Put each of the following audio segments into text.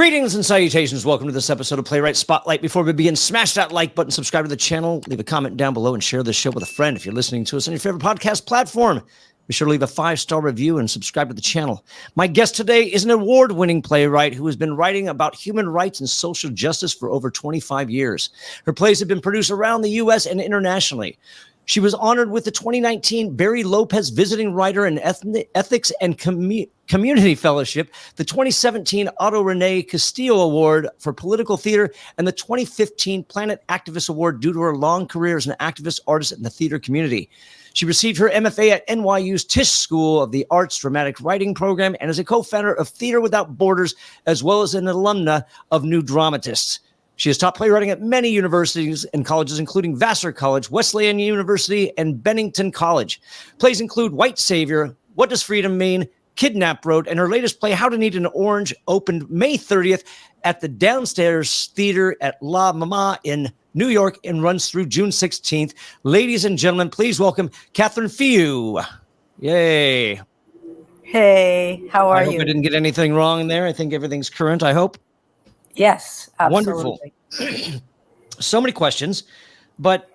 Greetings and salutations. Welcome to this episode of Playwright Spotlight. Before we begin, smash that like button, subscribe to the channel, leave a comment down below, and share this show with a friend. If you're listening to us on your favorite podcast platform, be sure to leave a 5-star review and subscribe to the channel. My guest today is an award-winning playwright who has been writing about human rights and social justice for over 25 years. Her plays have been produced around the U.S. and internationally. She was honored with the 2019 Barry Lopez Visiting Writer in Ethics and Community Fellowship, the 2017 Otto René Castillo Award for Political Theater, and the 2015 Planet Activist Award due to her long career as an activist artist in the theater community. She received her M.F.A. at NYU's Tisch School of the Arts Dramatic Writing Program and is a co-founder of Theater Without Borders, as well as an alumna of New Dramatists. She has taught playwriting at many universities and colleges, including Vassar College, Wesleyan University, and Bennington College. Plays include White Savior, What Does Freedom Mean?, Kidnap Road, and her latest play, How to Need an Orange, opened May 30th at the Downstairs Theater at La Mama in New York and runs through June 16th. Ladies and gentlemen, please welcome Catherine Filloux. Yay. Hey, how are you? I hope I didn't get anything wrong in there. I think everything's current, I hope. Yes, absolutely. Wonderful. So many questions, but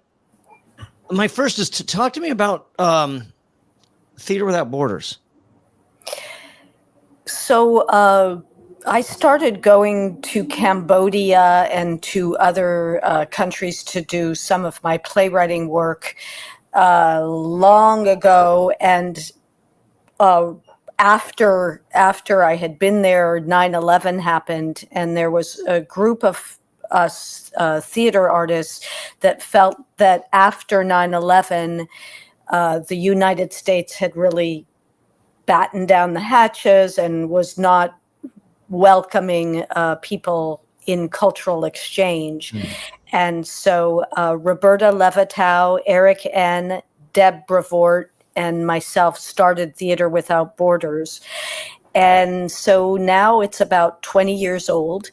my first is to talk to me about Theater Without Borders. So I started going to Cambodia and to other countries to do some of my playwriting work long ago, and after I had been there, 9/11 happened, and there was a group of us theater artists that felt that after 9/11, the United States had really battened down the hatches and was not welcoming people in cultural exchange. And so Roberta Levitow, Eric N., Deb Brevort, and myself started Theater Without Borders. And so now it's about 20 years old.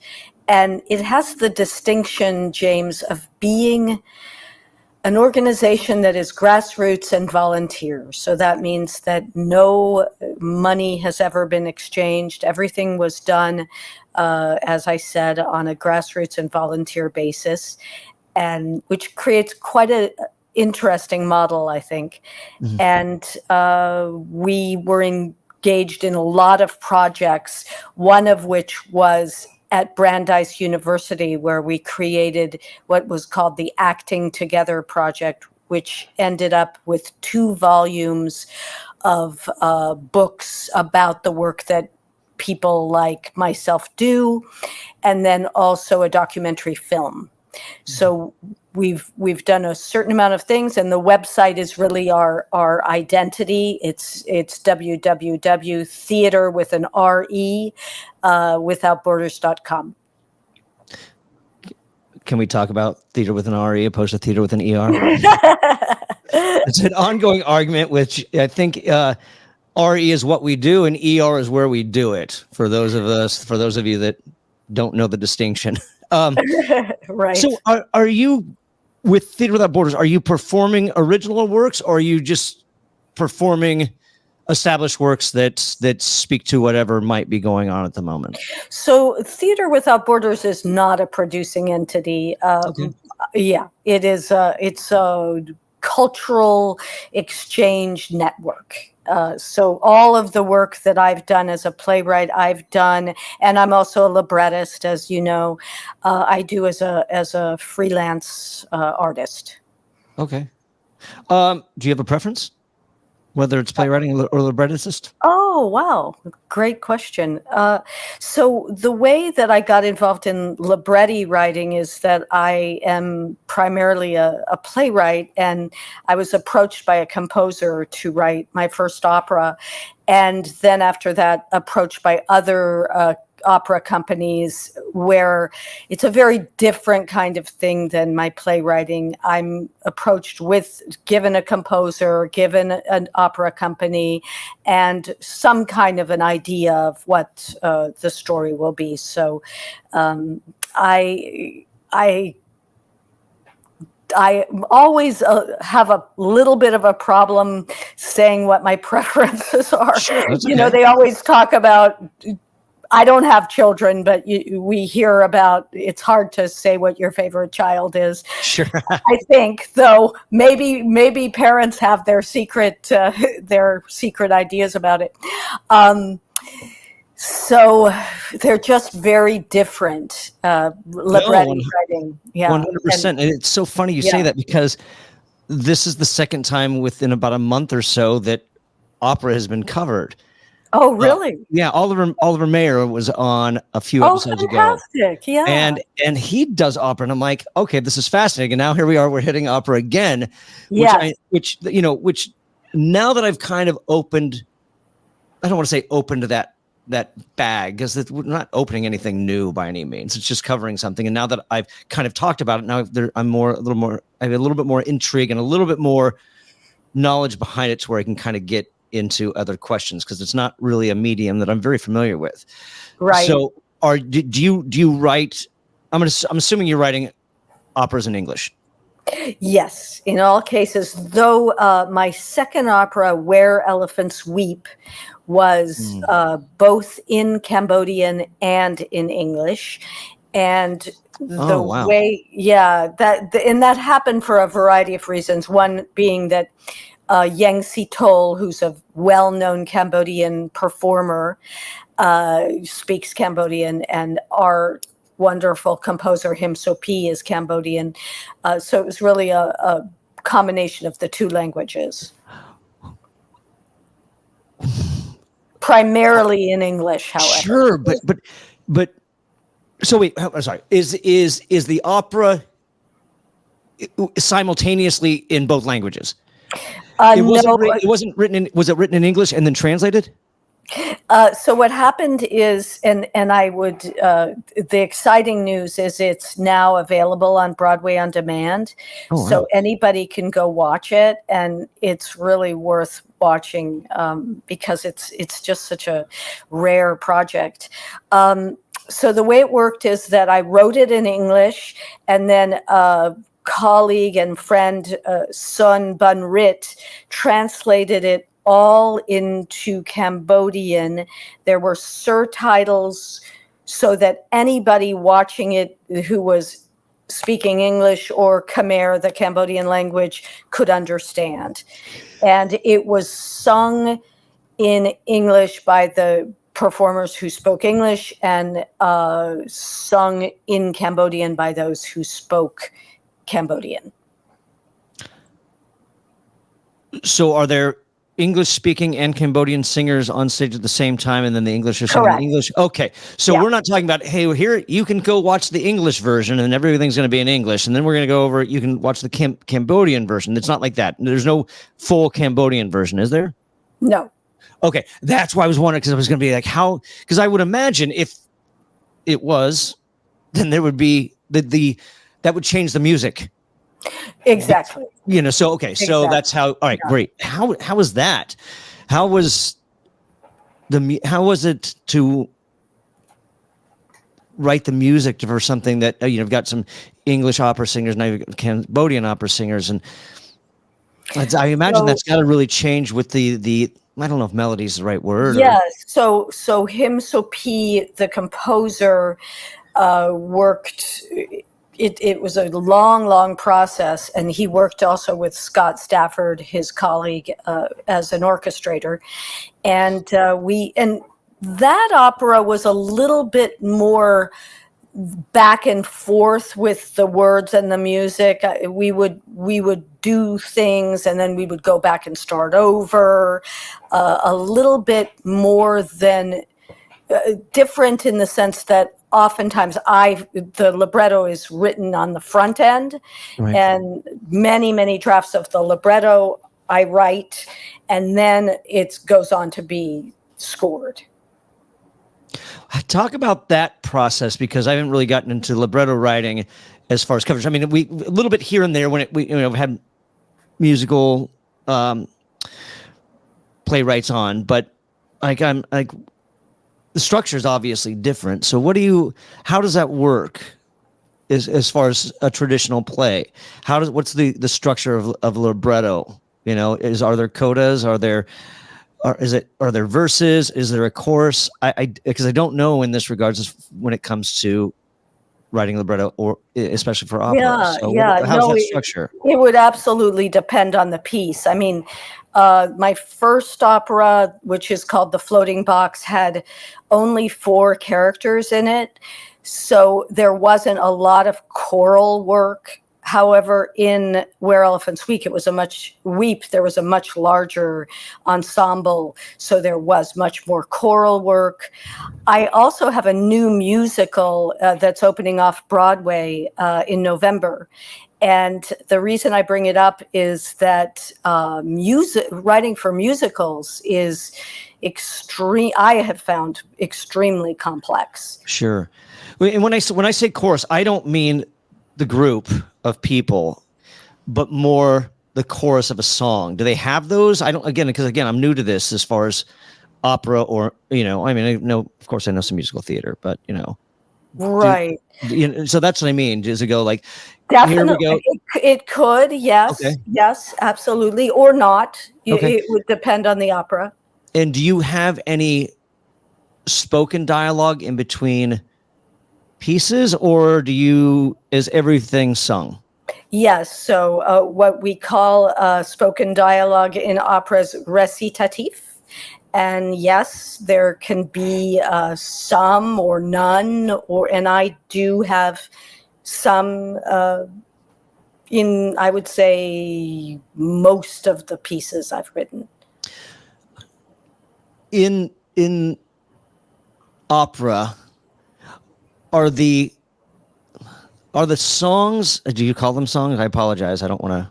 And it has the distinction, James, of being an organization that is grassroots and volunteer. So that means that no money has ever been exchanged. Everything was done, as I said, on a grassroots and volunteer basis, and which creates quite a interesting model, I think. Mm-hmm. And we were engaged in a lot of projects, one of which was at Brandeis University, where we created what was called the Acting Together Project, which ended up with 2 volumes of books about the work that people like myself do, and then also a documentary film. So we've done a certain amount of things, and the website is really our identity. It's www.theater with an R-E withoutborders.com. Can we talk about theater with an R-E opposed to theater with an E-R? It's an ongoing argument, which I think R-E is what we do and E-R is where we do it. For those of you that don't know the distinction. Right. So are you, with Theater Without Borders, are you performing original works, or are you just performing established works that speak to whatever might be going on at the moment? So Theater Without Borders is not a producing entity. Okay. Yeah, it's a cultural exchange network. So all of the work that I've done as a playwright, I've done, and I'm also a librettist, as you know, I do as a freelance artist. Okay. Do you have a preference, whether it's playwriting or librettist? Oh, wow. Great question. So the way that I got involved in libretti writing is that I am primarily a playwright, and I was approached by a composer to write my first opera. And then after that, approached by other opera companies, where it's a very different kind of thing than my playwriting. I'm approached given a composer, given an opera company, and some kind of an idea of what the story will be. So I always have a little bit of a problem saying what my preferences are. Sure, okay. They always talk about I don't have children, but we hear about, it's hard to say what your favorite child is. Sure. I think, though, maybe parents have their secret ideas about it. So they're just very different. Libretti writing, 100%. And it's so funny you say that, because this is the second time within about a month or so that opera has been covered. Oh, really? Yeah, Oliver Mayer was on a few episodes fantastic. ago. Yeah. And he does opera, and I'm like, okay, this is fascinating. And now here we are, we're hitting opera again, which now that I've kind of opened, I don't want to say opened that bag, because we're not opening anything new by any means. It's just covering something. And now that I've kind of talked about it, now I have a little bit more intrigue and a little bit more knowledge behind it, to where I can kind of get into other questions, because it's not really a medium that I'm very familiar with. Right. So do you write, I'm assuming you're writing operas in English? Yes, in all cases, though my second opera, Where Elephants Weep, was both in Cambodian and in English. And that happened for a variety of reasons. One being that Yang Sitol, who's a well-known Cambodian performer, speaks Cambodian, and our wonderful composer Him Sopi is Cambodian. So it was really a combination of the two languages. Primarily in English, however. Sure, but so wait, I'm sorry. Is the opera simultaneously in both languages? It wasn't written in. Was it written in English and then translated? So what happened is, and I would, the exciting news is it's now available on Broadway on demand. Oh, wow. So anybody can go watch it, and it's really worth watching because it's just such a rare project. So the way it worked is that I wrote it in English, and then colleague and friend Sun Bun Rit translated it all into Cambodian. There were surtitles so that anybody watching it who was speaking English or Khmer, the Cambodian language, could understand. And it was sung in English by the performers who spoke English, and sung in Cambodian by those who spoke Cambodian. So are there English speaking and Cambodian singers on stage at the same time, and then the English are singing English? Okay. So we're not talking about, hey, here, you can go watch the English version and everything's going to be in English. And then we're going to go over, you can watch the Cambodian version. It's not like that. There's no full Cambodian version, is there? No. Okay. That's why I was wondering, because I was going to be like, how, because I would imagine if it was, then there would be that would change the music. Exactly. So, okay. Exactly. So that's how, all right, great. How was that? How was it to write the music for something that, you've got some English opera singers, now you've got Cambodian opera singers. And I imagine that's got to really change with the, I don't know if melody is the right word. Yes. So Him Sopi, the composer, worked. It was a long process, and he worked also with Scott Stafford, his colleague, as an orchestrator, and that opera was a little bit more back and forth with the words and the music. We would do things, and then we would go back and start over, a little bit more than different in the sense that oftentimes the libretto is written on the front end, right, and many drafts of the libretto I write, and then it goes on to be scored. Talk about that process, because I haven't really gotten into libretto writing as far as coverage. I mean, we a little bit here and there when we had musical playwrights on, but the structure is obviously different. So how does that work as far as a traditional play? What's the structure of libretto? Are there codas? Are there are there verses? Is there a chorus? Because I don't know in this regards when it comes to writing libretto, or especially for opera. Yeah, So yeah. how's No, that structure? it would absolutely depend on the piece. I mean, my first opera, which is called The Floating Box, had only 4 characters in it. So there wasn't a lot of choral work. However, in Where Elephants Weep, there was a much larger ensemble. So there was much more choral work. I also have a new musical that's opening off Broadway in November. And the reason I bring it up is that writing for musicals is I have found extremely complex. Sure. And when I say chorus, I don't mean the group of people, but more the chorus of a song. Do they have those? I don't, because I'm new to this as far as opera, or, I mean, I know, of course I know some musical theater, but Right. So that's what I mean. Does it go like, Definitely. here we go? It could, yes. Okay. Yes, absolutely. Or not. Okay. It would depend on the opera. And do you have any spoken dialogue in between pieces, or is everything sung? Yes. So what we call spoken dialogue in operas recitatif. And yes, there can be some or none, and I do have some in, I would say, most of the pieces I've written. In opera, are the songs, do you call them songs? I apologize, I don't want to.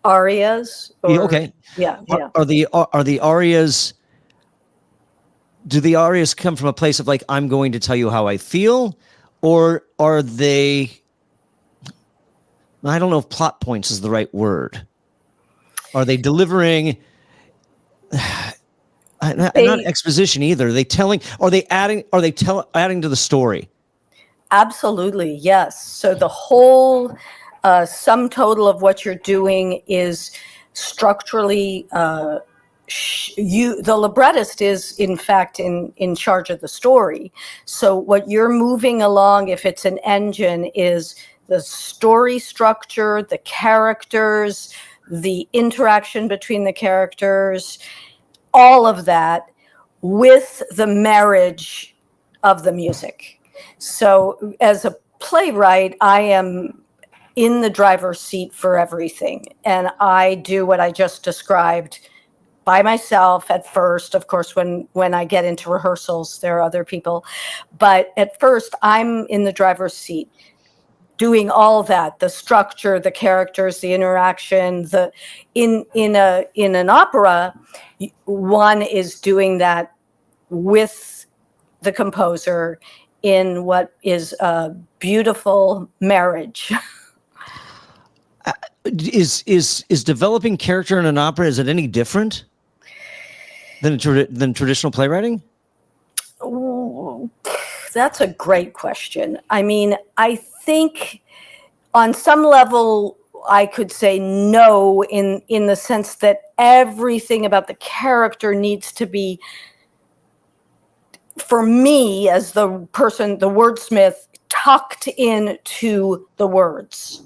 Arias. Okay. Yeah. Are the arias, do the arias come from a place of like, I'm going to tell you how I feel, or are they, I don't know if plot points is the right word. Are they delivering, not exposition either? Are they telling, are they adding to the story? Absolutely, yes. So the whole sum total of what you're doing is structurally, the librettist is in fact in charge of the story. So what you're moving along, if it's an engine, is the story structure, the characters, the interaction between the characters, all of that, with the marriage of the music. So as a playwright, I am in the driver's seat for everything. And I do what I just described by myself at first. Of course, when I get into rehearsals, there are other people. But at first, I'm in the driver's seat, doing all that, the structure, the characters, the interaction. In an opera, one is doing that with the composer in what is a beautiful marriage. Is developing character in an opera, is it any different than traditional playwriting? Ooh, that's a great question. I mean, I think on some level I could say no, in the sense that everything about the character needs to be, for me as the person, the wordsmith, tucked into the words,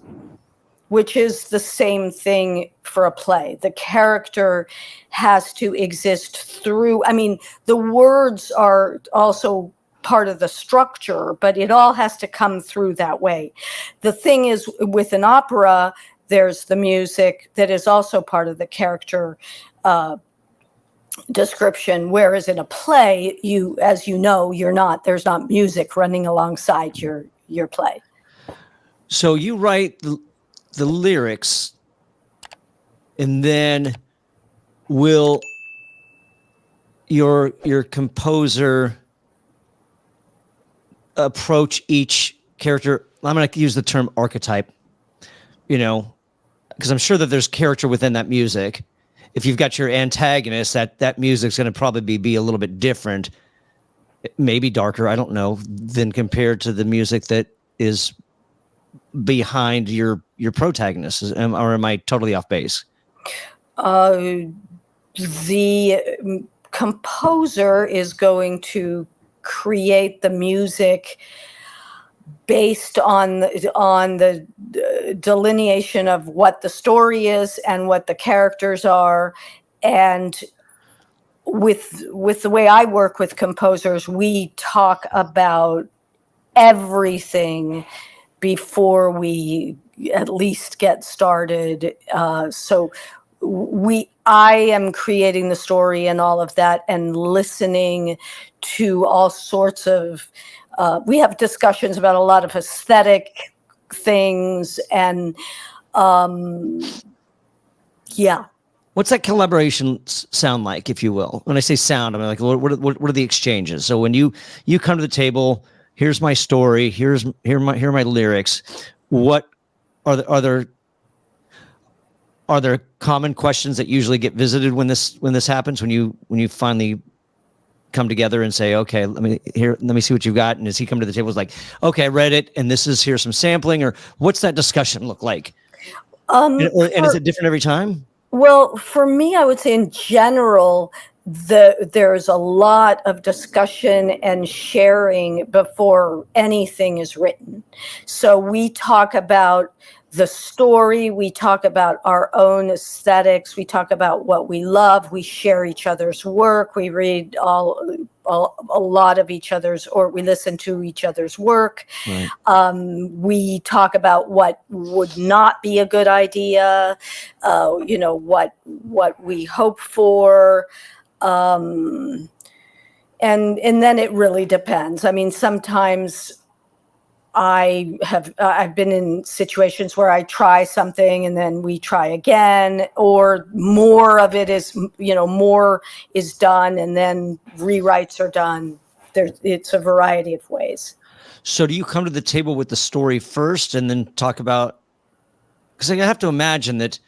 which is the same thing for a play. The character has to exist through, I mean, the words are also part of the structure, but it all has to come through that way. The thing is, with an opera, there's the music that is also part of the character description, whereas in a play, as you know, there's not music running alongside your play. So you write the lyrics, and then will your composer approach each character? I'm going to use the term archetype, because I'm sure that there's character within that music. If you've got your antagonist, that music's going to probably be a little bit different, maybe darker, I don't know, than compared to the music that is behind your protagonist. Or am I totally off base? The composer is going to create the music based on the delineation of what the story is and what the characters are. And with the way I work with composers, we talk about everything before we at least get started. So I am creating the story and all of that, and listening to all sorts of, we have discussions about a lot of aesthetic things, and yeah. What's that collaboration sound like, if you will? When I say sound, I mean, like, what are the exchanges? So when you come to the table, here's my story, here are my lyrics. What are there common questions that usually get visited when this happens, when you finally come together and say, okay, let me see what you've got? And does he come to the table, is like, okay, I read it, and here's some sampling, or what's that discussion look like? And is it different every time? Well, for me, I would say in general, there's a lot of discussion and sharing before anything is written. So we talk about the story, we talk about our own aesthetics, we talk about what we love, we share each other's work, we read a lot of each other's, or we listen to each other's work. Right. We talk about what would not be a good idea, what we hope for. And then it really depends. I mean, sometimes I've been in situations where I try something and then we try again, or more of it is, more is done and then rewrites are done. It's a variety of ways. So do you come to the table with the story first and then talk about, because I have to imagine that,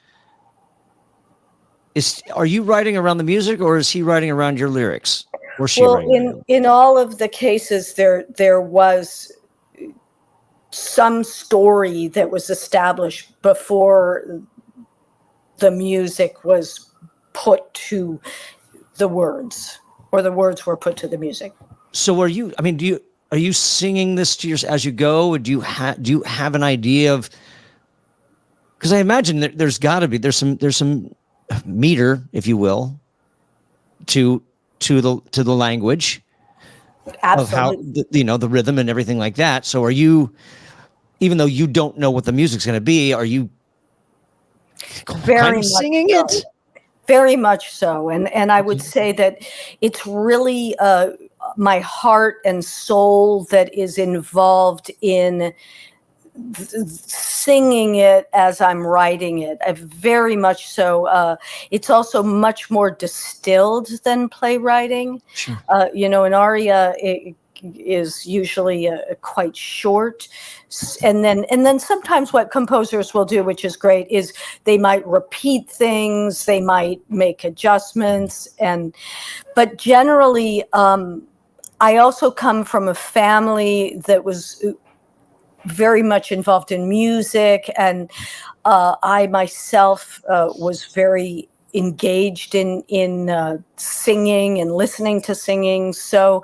are you writing around the music, or is he writing around your lyrics? Or she writing? In all of the cases, there was some story that was established before the music was put to the words, or the words were put to the music. So are you singing this to as you go? Or do you have an idea of, because I imagine that there's some meter, if you will, to the language. Absolutely. Of how the rhythm and everything like that. So are you, even though you don't know what the music's going to be, are you very much singing so. it? Very much so. And I would say that it's really my heart and soul that is involved in singing it as I'm writing it. I very much so. It's also much more distilled than playwriting. Sure. An aria is usually quite short, and then sometimes what composers will do, which is great, is they might repeat things, they might make adjustments, but generally, I also come from a family that was very much involved in music, and I myself was very engaged in singing and listening to singing. So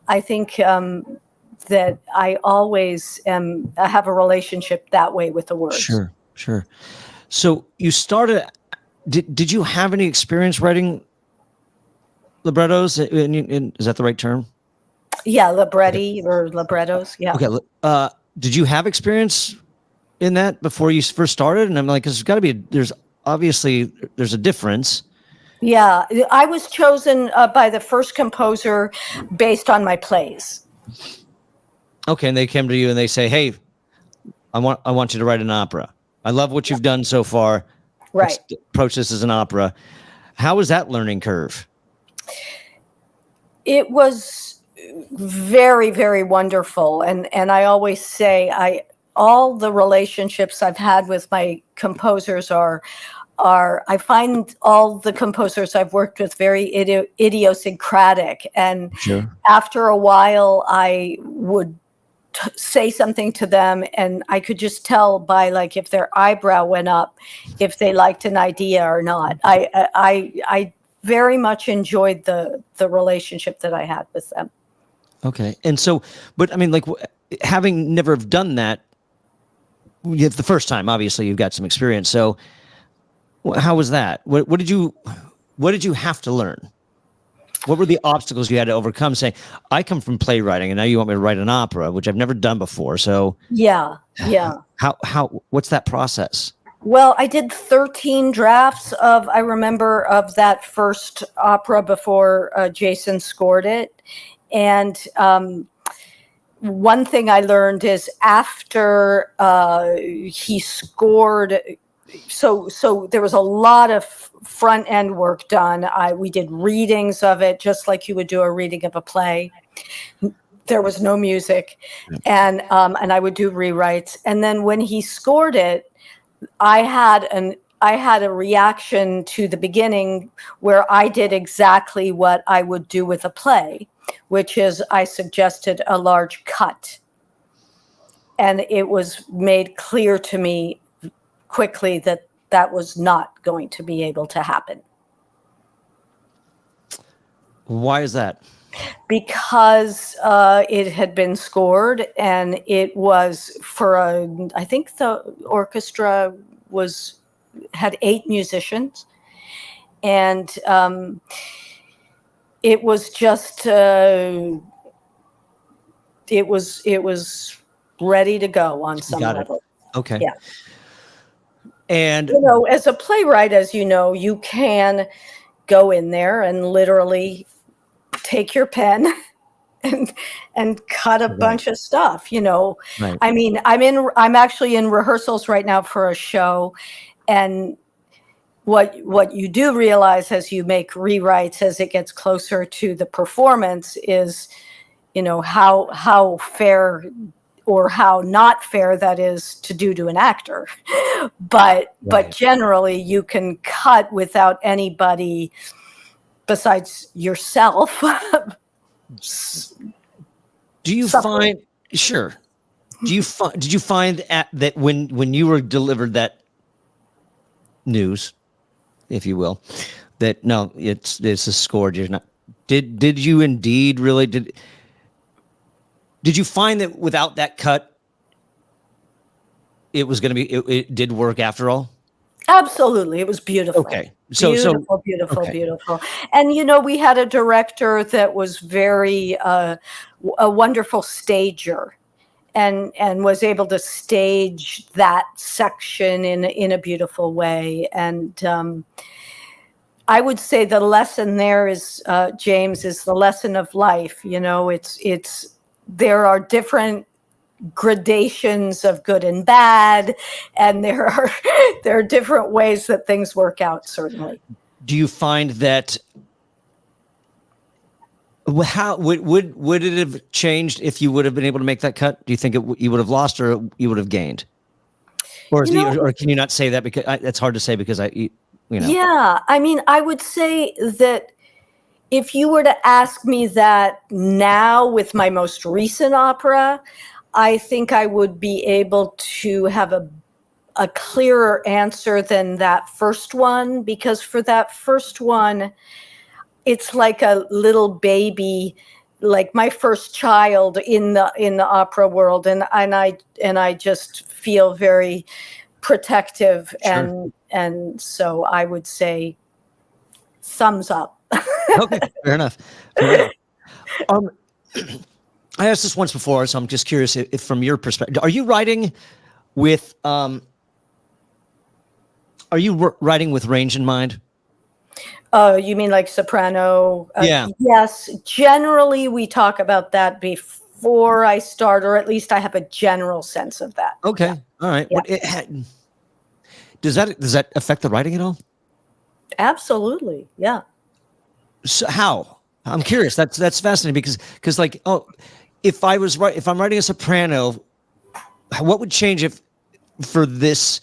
I think that I always I have a relationship that way with the words. Sure. So you started. Did you have any experience writing librettos? Is that the right term? Yeah, libretti or librettos. Yeah. Okay. Did you have experience in that before you first started? And I'm like, there's obviously a difference. Yeah, I was chosen by the first composer based on my plays. Okay, and they came to you and they say, "Hey, I want you to write an opera. I love what you've done so far. Right. Let's approach this as an opera." How was that learning curve? It was very, very wonderful. And I always say all the relationships I've had with my composers are I find all the composers I've worked with very idiosyncratic. And Sure. After a while, I would say something to them and I could just tell by like if their eyebrow went up, if they liked an idea or not. I very much enjoyed the relationship that I had with them. Okay. And so, but I mean, like having never have done that, the first time, obviously you've got some experience. So how was that? What did you have to learn? What were the obstacles you had to overcome? Saying, I come from playwriting and now you want me to write an opera, which I've never done before. So Yeah. what's that process? Well, I did 13 drafts I remember, of that first opera before Jason scored it. And one thing I learned is after he scored, so there was a lot of front end work done. We did readings of it, just like you would do a reading of a play. There was no music, and I would do rewrites. And then when he scored it, I had a reaction to the beginning where I did exactly what I would do with a play, which is I suggested a large cut. And it was made clear to me quickly that that was not going to be able to happen. Why is that? Because it had been scored, and it was for I think the orchestra had 8 musicians, and it was just it was ready to go on some level. Okay. Yeah. And as a playwright, as you know, you can go in there and literally take your pen and cut a bunch of stuff, Right. I mean, I'm actually in rehearsals right now for a show, and what you do realize as you make rewrites as it gets closer to the performance is, how fair or how not fair that is to do to an actor. But generally you can cut without anybody besides yourself. Do you find sure? Did you find that when you were delivered that news, if you will, that no, it's a score? You're not. Did you indeed really did you find that without that cut, it was going to be it did work after all? Absolutely. It was beautiful. Okay. Beautiful. And, we had a director that was very, a wonderful stager and was able to stage that section in a beautiful way. And I would say the lesson there is, James, is the lesson of life. There are different gradations of good and bad, and there are different ways that things work out, certainly. Do you find that how would it have changed if you would have been able to make that cut? Do you think you would have lost or you would have gained? Or or can you not say that because it's hard to say because Yeah, I mean, I would say that if you were to ask me that now with my most recent opera, I think I would be able to have a clearer answer than that first one, because for that first one, it's like a little baby, like my first child in the opera world, and I just feel very protective. Sure. and so I would say thumbs up. Okay, fair enough. I asked this once before, so I'm just curious if from your perspective, are you writing with range in mind? You mean like soprano? Yeah. Yes. Generally, we talk about that before I start, or at least I have a general sense of that. Okay. Yeah. All right. Yeah. Does that affect the writing at all? Absolutely. Yeah. So how? I'm curious. That's fascinating because like, if I'm writing a soprano, what would change if for this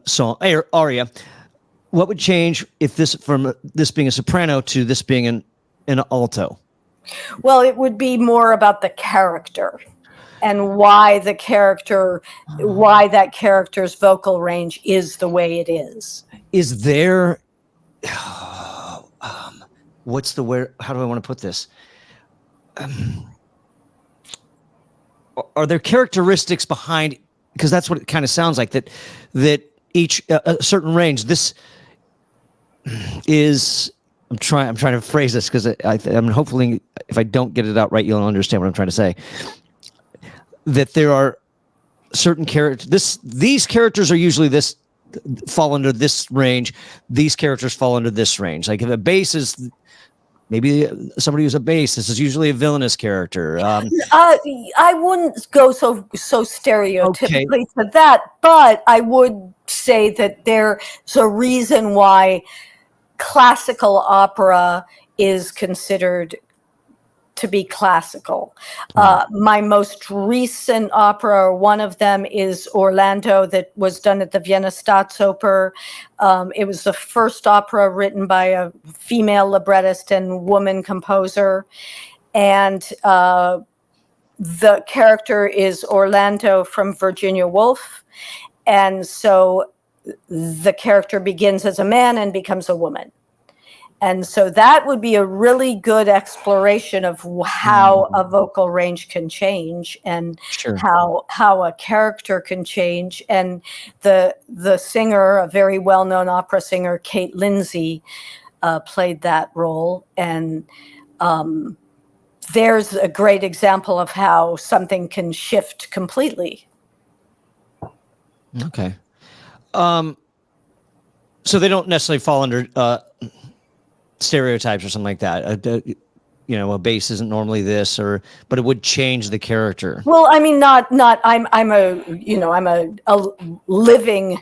song aria? What would change if from this being a soprano to this being an alto? Well, it would be more about the character and why that character's vocal range is the way it is. Is there what's the where? How do I want to put this? Are there characteristics behind? Because that's what it kind of sounds like, that each a certain range. This is. I'm trying to phrase this because I'm hopefully, if I don't get it out right, you'll understand what I'm trying to say. That there are certain characters. These characters are usually fall under this range. These characters fall under this range. Like if a bass is maybe somebody who's a bass, this is usually a villainous character. I wouldn't go so stereotypically Okay. to that, but I would say that there's a reason why classical opera is considered to be classical. My most recent opera, one of them, is Orlando, that was done at the Vienna Staatsoper. It was the first opera written by a female librettist and woman composer. And the character is Orlando from Virginia Woolf. And so the character begins as a man and becomes a woman. And so that would be a really good exploration of how a vocal range can change, and Sure. how a character can change. And the singer, a very well-known opera singer, Kate Lindsay, played that role. And there's a great example of how something can shift completely. Okay. So they don't necessarily fall under stereotypes or something like that. A bass isn't normally this, but it would change the character. Well, I mean, not. I'm a living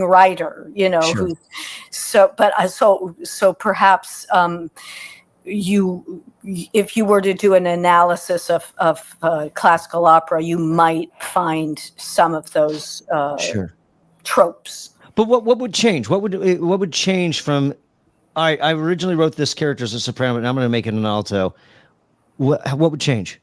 writer. Sure. So perhaps if you were to do an analysis of classical opera, you might find some of those Sure. tropes. But what would change? What would change from? I originally wrote this character as a soprano, but now I'm going to make it an alto. What would change?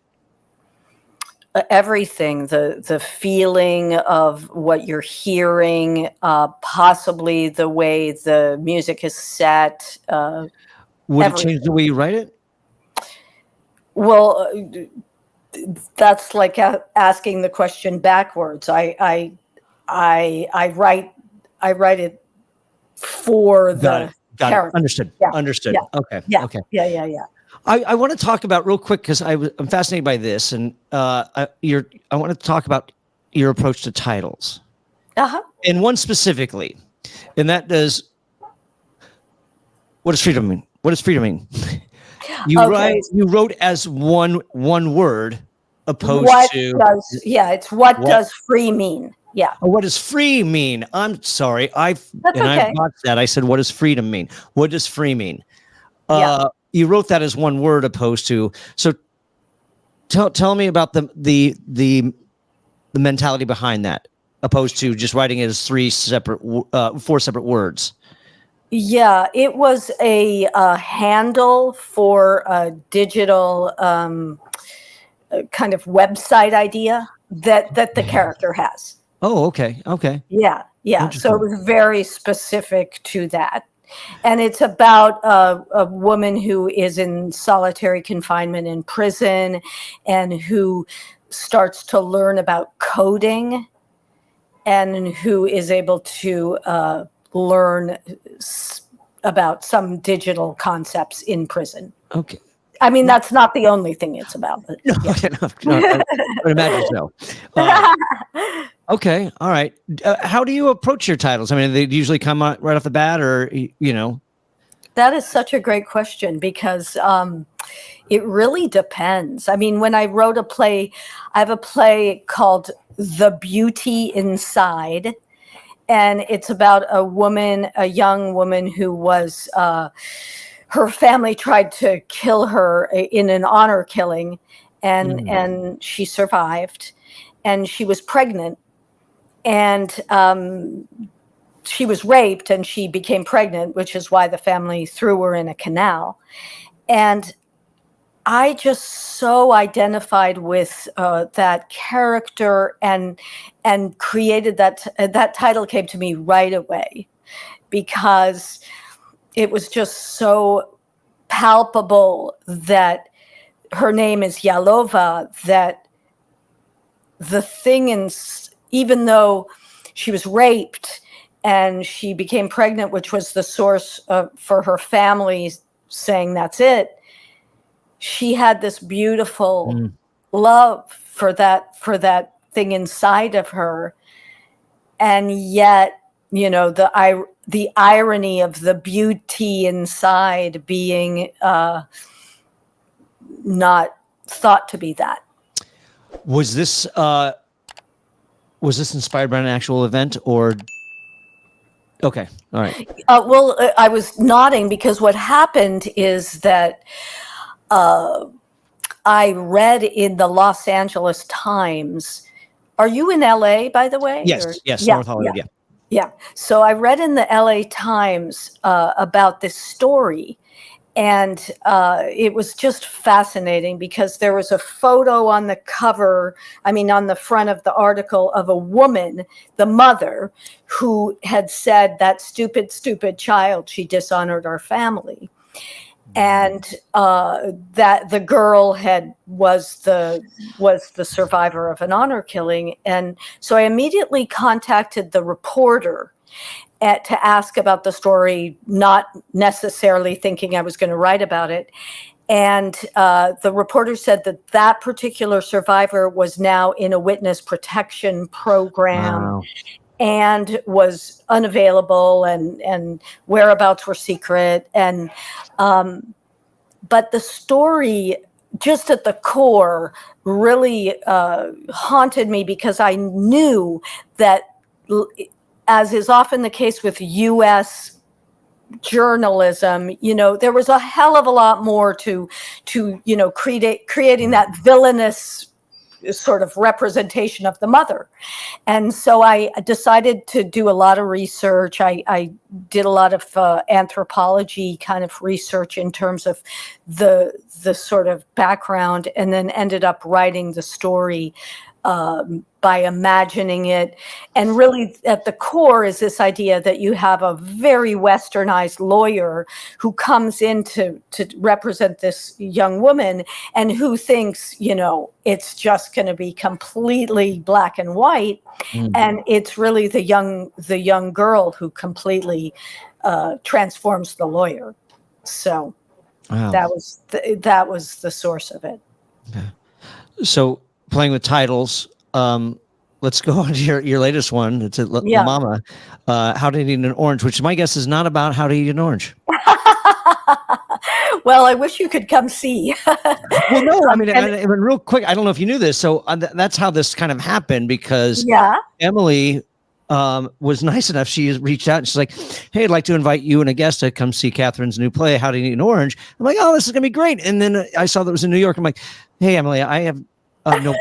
Everything, the feeling of what you're hearing, possibly the way the music is set. Would it change the way you write it? Well, that's like asking the question backwards. I write it for the character. Understood. Yeah. Understood. Yeah. Okay. Yeah. Okay. Yeah. I want to talk about real quick, because I'm fascinated by this, and I want to talk about your approach to titles, and one specifically, and that does. What does freedom mean? What does freedom mean? You wrote as one word, opposed to what does free mean? Yeah. Oh, what does free mean? I'm sorry. I botched that. I said, what does freedom mean? What does free mean? You wrote that as one word, opposed to. So tell me about the mentality behind that, opposed to just writing it as four separate words. Yeah, it was a handle for a digital kind of website idea that the character has. Oh, okay. Yeah. So it was very specific to that. And it's about a woman who is in solitary confinement in prison, and who starts to learn about coding, and who is able to learn about some digital concepts in prison. Okay. I mean, that's not the only thing it's about. But, no, I would imagine so. Okay, all right. How do you approach your titles? I mean, they usually come out right off the bat, or That is such a great question, because it really depends. I mean, when I wrote a play, I have a play called The Beauty Inside, and it's about a young woman who was. Her family tried to kill her in an honor killing, and she survived, and she was pregnant, and she was raped, and she became pregnant, which is why the family threw her in a canal. And I just so identified with that character, and created that title came to me right away, because it was just so palpable that her name is Yalova, that the thing, even though she was raped and she became pregnant, which was the source for her family saying that's it, she had this beautiful love for that thing inside of her. And yet, the irony of the beauty inside being not thought to be that. Was this inspired by an actual event, or? Okay, all right. Well, I was nodding because what happened is that I read in the Los Angeles Times. Are you in LA, by the way? Yes, Yeah, North Hollywood, yeah. Yeah. So I read in the LA Times about this story, and it was just fascinating because there was a photo on the cover, on the front of the article, of a woman, the mother, who had said, "That stupid, stupid child, she dishonored our family." And that the girl was the survivor of an honor killing. And so I immediately contacted the reporter to ask about the story, not necessarily thinking I was going to write about it. And the reporter said that particular survivor was now in a witness protection program. Wow. And was unavailable, and whereabouts were secret. And but the story, just at the core, really haunted me, because I knew that, as is often the case with U.S. journalism, there was a hell of a lot more to creating that villainous sort of representation of the mother. And so I decided to do a lot of research. I did a lot of anthropology kind of research in terms of the sort of background, and then ended up writing the story by imagining it. And really at the core is this idea that you have a very westernized lawyer who comes in to represent this young woman, and who thinks, it's just going to be completely black and white. And it's really the young girl who completely transforms the lawyer. So Wow. that was the source of it. Okay. So, playing with titles, let's go on to your latest one. It's La Mama, How to Eat an Orange, which my guess is not about how to eat an orange. Well, I wish you could come see. Well, no, I mean, real quick, I don't know if you knew this. So that's how this kind of happened, because Emily was nice enough. She reached out and she's like, "Hey, I'd like to invite you and a guest to come see Catherine's new play, How to Eat an Orange." I'm like, "Oh, this is going to be great." And then I saw that it was in New York. I'm like, "Hey, Emily, I have no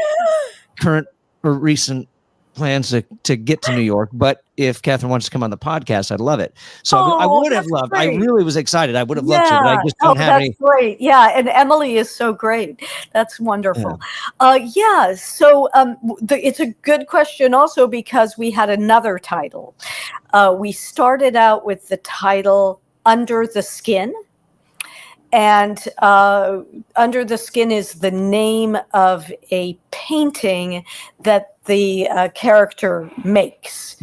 current or recent plans to get to New York, but if Catherine wants to come on the podcast, I'd love it." So I would have loved. Great. I really was excited. I would have loved to, but I just don't have any. Great. Yeah, and Emily is so great. That's wonderful. Yeah. So it's a good question also, because we had another title. We started out with the title Under the Skin. And Under the Skin is the name of a painting that the character makes.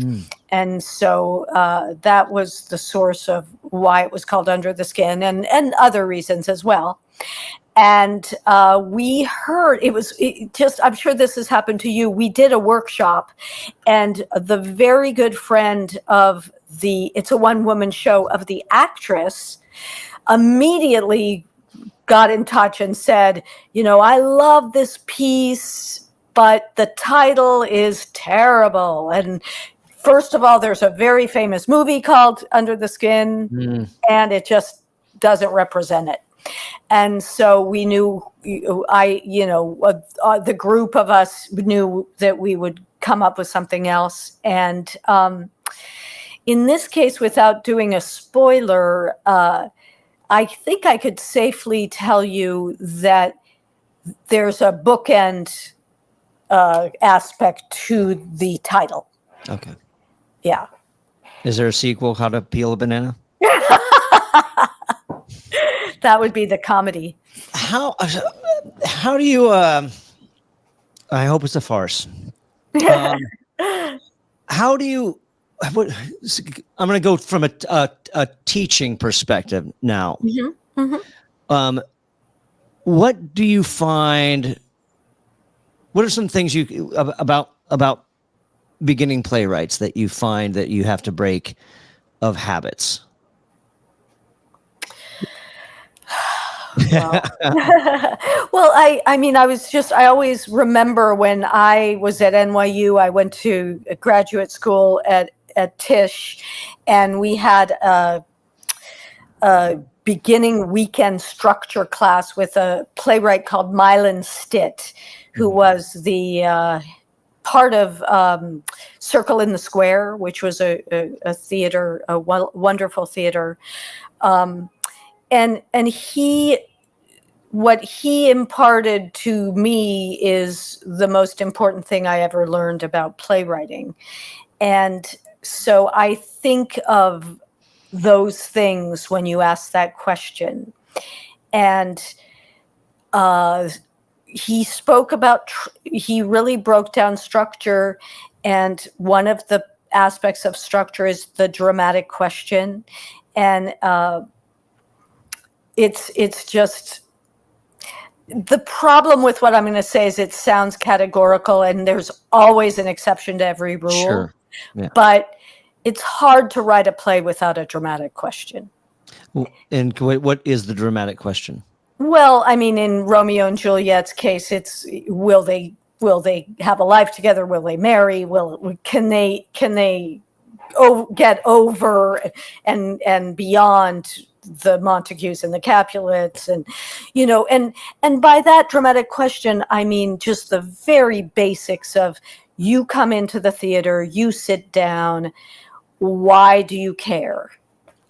And so that was the source of why it was called Under the Skin, and other reasons as well. And we heard, I'm sure this has happened to you. We did a workshop, and the very good friend of it's a one-woman show, of the actress, immediately got in touch and said, "I love this piece, but the title is terrible. And first of all, there's a very famous movie called Under the Skin, and it just doesn't represent it." And so we knew, the group of us knew that we would come up with something else. And in this case, without doing a spoiler, I think I could safely tell you that there's a bookend aspect to the title. Okay. Yeah. Is there a sequel, How to Peel a Banana? That would be the comedy. How do you? I hope it's a farce. How do you? What, I'm going to go from a teaching perspective now. Mm-hmm. Mm-hmm. What do you find? What are some things you about beginning playwrights that you find that you have to break of habits? Well, well, I mean, I always remember when I was at NYU, I went to a graduate school at Tisch, and we had a beginning weekend structure class with a playwright called Milan Stitt, who was the part of Circle in the Square, which was a theater, a wonderful theater. And what he imparted to me is the most important thing I ever learned about playwriting. And so I think of those things when you ask that question. And he spoke about, he really broke down structure. And one of the aspects of structure is the dramatic question. And it's just, the problem with what I'm going to say is it sounds categorical, and there's always an exception to every rule. Sure. Yeah. But it's hard to write a play without a dramatic question. And what is the dramatic question? Well, I mean, in Romeo and Juliet's case, it's will they have a life together? Will they marry? Can they get over and beyond the Montagues and the Capulets, and and by that dramatic question, I mean just the very basics of, you come into the theater, you sit down, why do you care?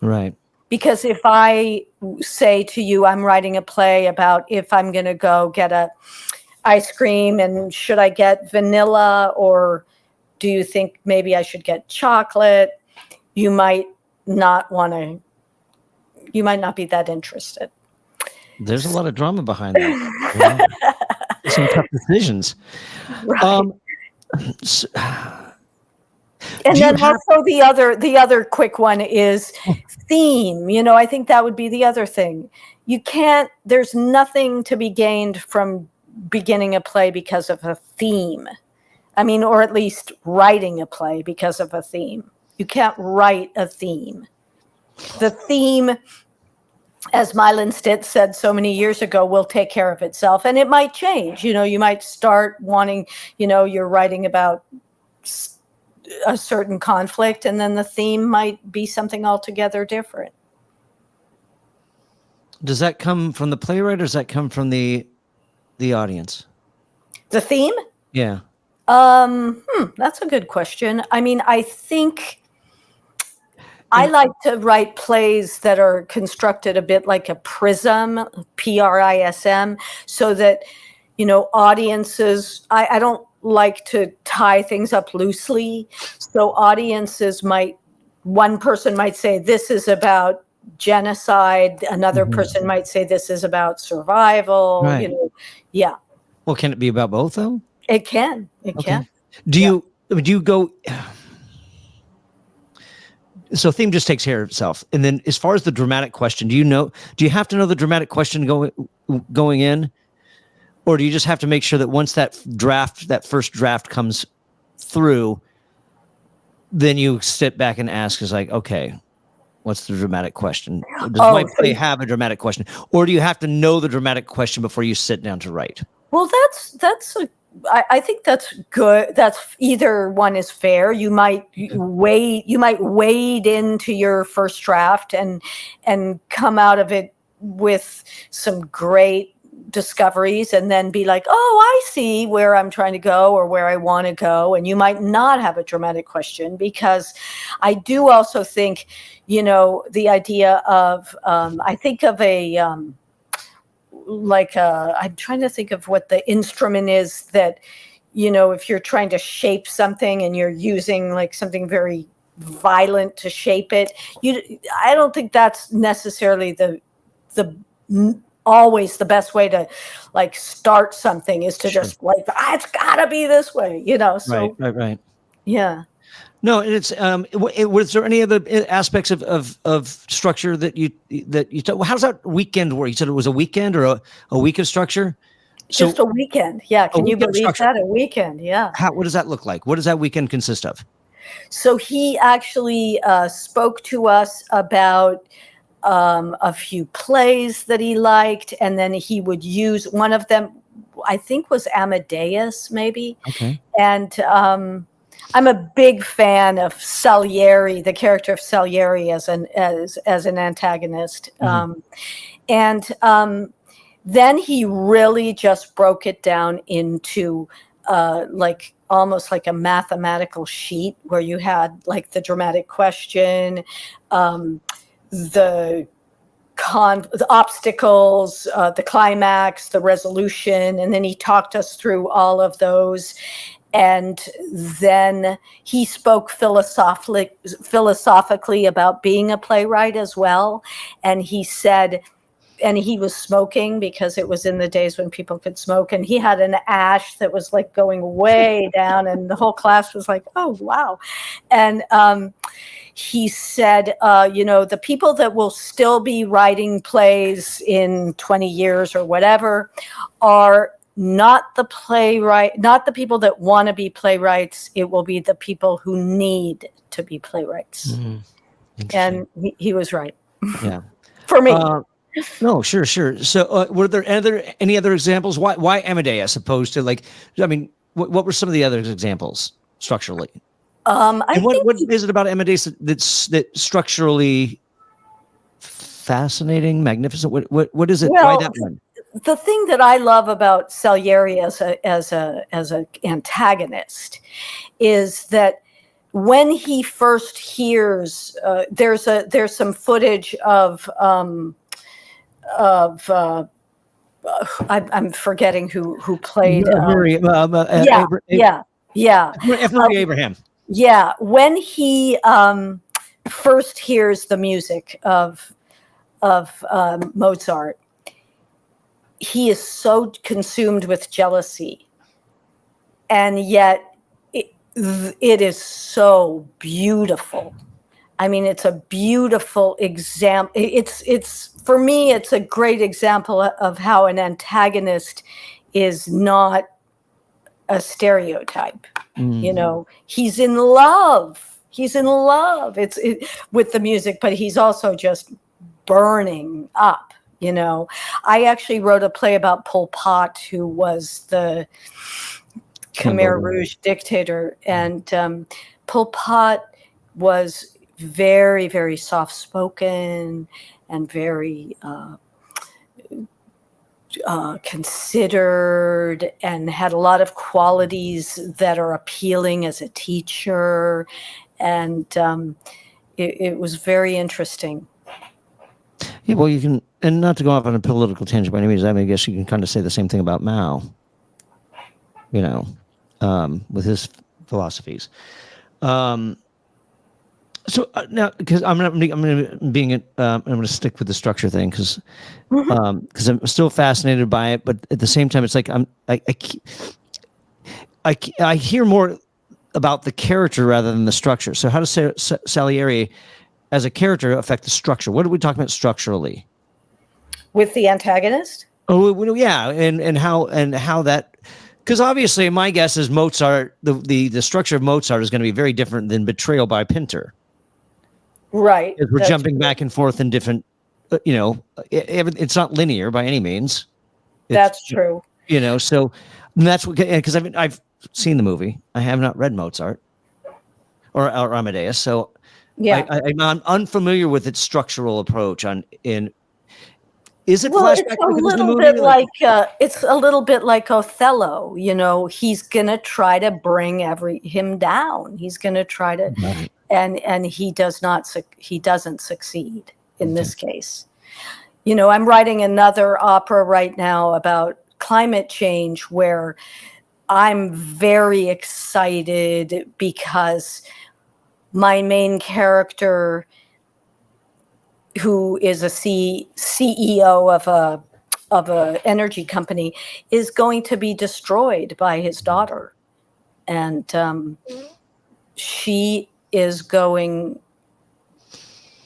Right. Because if I say to you, I'm writing a play about if I'm going to go get a ice cream, and should I get vanilla, or do you think maybe I should get chocolate? You might not be that interested. There's a lot of drama behind that. Some tough decisions. Right. So, and then also the other quick one is theme. I think that would be the other thing. There's nothing to be gained from beginning a play because of a theme. I mean, or at least writing a play because of a theme. You can't write a theme. The theme, as Milan Stitt said so many years ago, will take care of itself, and it might change. You might start wanting, you're writing about a certain conflict, and then the theme might be something altogether different. Does that come from the playwright, or does that come from the audience? The theme? Yeah. That's a good question. I mean, I think I like to write plays that are constructed a bit like a prism, PRISM, so that, audiences, I don't like to tie things up loosely. So audiences one person might say this is about genocide, another person might say this is about survival, right. Yeah. Well, can it be about both though? It can. Do you go? So theme just takes care of itself. And then as far as the dramatic question, do you have to know the dramatic question going in? Or do you just have to make sure that once that first draft comes through, then you sit back and ask, is like, okay, what's the dramatic question? Does my play have a dramatic question? Or do you have to know the dramatic question before you sit down to write? Well, I think that's good. That's, either one is fair. You might wade into your first draft and come out of it with some great discoveries, and then be like, oh, I see where I'm trying to go or where I want to go. And you might not have a dramatic question, because I do also think, the idea of, I think of I'm trying to think of what the instrument is that, if you're trying to shape something and you're using like something very, violent to shape it. I don't think that's necessarily always the best way to like start something, is to just like, it's gotta be this way, so right. yeah. No, and it's was there any other aspects of structure that you how's that weekend work? You said it was a weekend or a week of structure? Just a weekend. Yeah. Can you believe that? A weekend. Yeah. What does that look like? What does that weekend consist of? So he actually spoke to us about a few plays that he liked, and then he would use one of them, I think was Amadeus, maybe. Okay. And I'm a big fan of Salieri, the character of Salieri as an antagonist. Then he really just broke it down into like almost like a mathematical sheet, where you had like the dramatic question, the obstacles, the climax, the resolution, and then he talked us through all of those. And then he spoke philosophically about being a playwright as well. And he said, and he was smoking, because it was in the days when people could smoke, and he had an ash that was like going way down, and the whole class was like, oh, wow. And he said, the people that will still be writing plays in 20 years or whatever are not the people that want to be playwrights. It will be the people who need to be playwrights. And he was right. Yeah. For me. No, sure. So were there any other examples? Why Amadeus opposed to, like, I mean, what were some of the other examples structurally? What is it about Amadeus that's structurally fascinating, magnificent? What is it? Why that one? The thing that I love about Salieri as an antagonist is that when he first hears, there's some footage of I'm forgetting who played. F. Abraham. Yeah, when he first hears the music of Mozart, he is so consumed with jealousy, and yet it is so beautiful. I mean, it's a beautiful example. It's for me, it's a great example of how an antagonist is not a stereotype. He's in love. He's in love. With the music, but he's also just burning up. I actually wrote a play about Pol Pot, who was the Khmer Rouge dictator, and Pol Pot was very, very soft-spoken and very considered, and had a lot of qualities that are appealing as a teacher, and it was very interesting. Yeah, well, you can, and not to go off on a political tangent by any means, I mean, I guess you can kind of say the same thing about Mao, with his philosophies. So now, because I'm going to stick with the structure thing, because I'm still fascinated by it, but at the same time, it's like I hear more about the character rather than the structure. So how does Salieri as a character affect the structure? What are we talking about structurally with the antagonist? Oh, yeah, and how that, because obviously my guess is Mozart, the structure of Mozart is going to be very different than Betrayal by Pinter. Right. Because we're jumping back and forth in different, it's not linear by any means. That's true. So that's what, because I've seen the movie. I have not read Mozart or Amadeus. So yeah, I'm unfamiliar with its structural approach is it flashback? It's a little bit like Othello. He's gonna try to bring him down. He's gonna try to, right. and he doesn't succeed in this case. I'm writing another opera right now about climate change, where I'm very excited because my main character, who is a CEO of a energy company, is going to be destroyed by his daughter, and she is going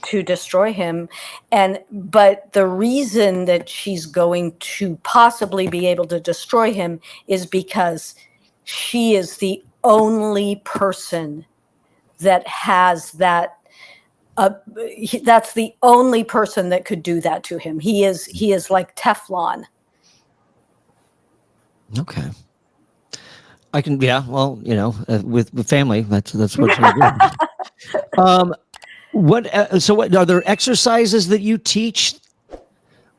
to destroy him. But the reason that she's going to possibly be able to destroy him is because she is the only person that has that. That's the only person that could do that to him. He is like Teflon. Okay. I can, yeah. Well, with family, that's what you do. So what are there exercises that you teach,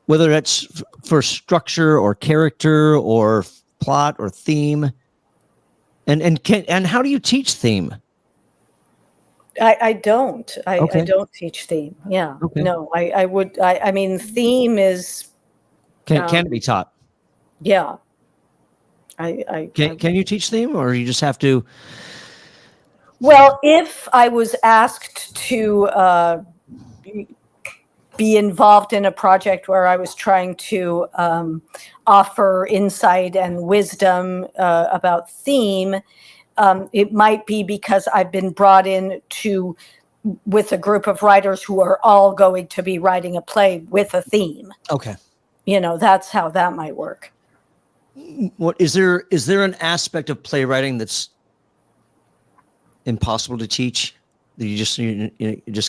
whether it's for structure or character or plot or theme? And how do you teach theme? I don't. I Okay. don't teach theme. Yeah. Okay. No, I would. I mean, theme is. Can it be taught? Yeah. Can you teach theme, or you just have to? Well, if I was asked to be involved in a project where I was trying to offer insight and wisdom about theme, it might be because I've been brought in with a group of writers who are all going to be writing a play with a theme. Okay. That's how that might work. What is there an aspect of playwriting that's impossible to teach, that you just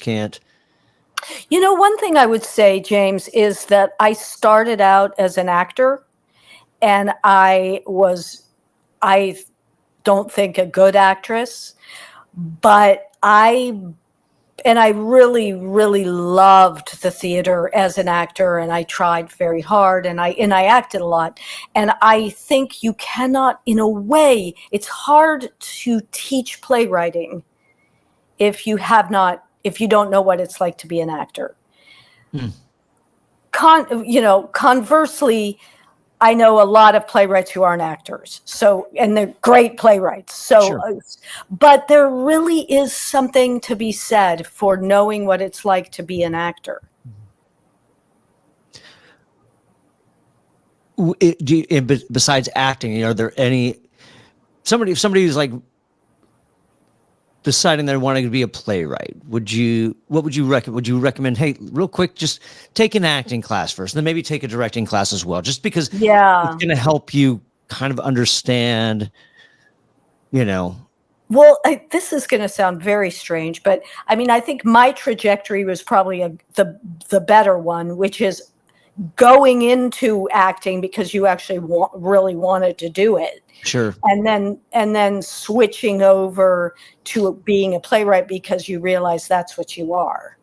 can't? One thing I would say, James, is that I started out as an actor, and I don't think a good actress, but I really, really loved the theater as an actor, and I tried very hard, and I acted a lot. And I think you cannot, in a way, it's hard to teach playwriting if you don't know what it's like to be an actor. Conversely, I know a lot of playwrights who aren't actors, and they're great playwrights. Sure. But there really is something to be said for knowing what it's like to be an actor. Besides acting, are there any somebody who's like deciding they're wanting to be a playwright? What would you recommend? Would you recommend, hey, real quick, just take an acting class first, and then maybe take a directing class as well, just because it's going to help you kind of understand, Well, this is going to sound very strange, but I mean, I think my trajectory was probably the better one, which is going into acting because you actually really wanted to do it. Sure. And then switching over to being a playwright because you realize that's what you are,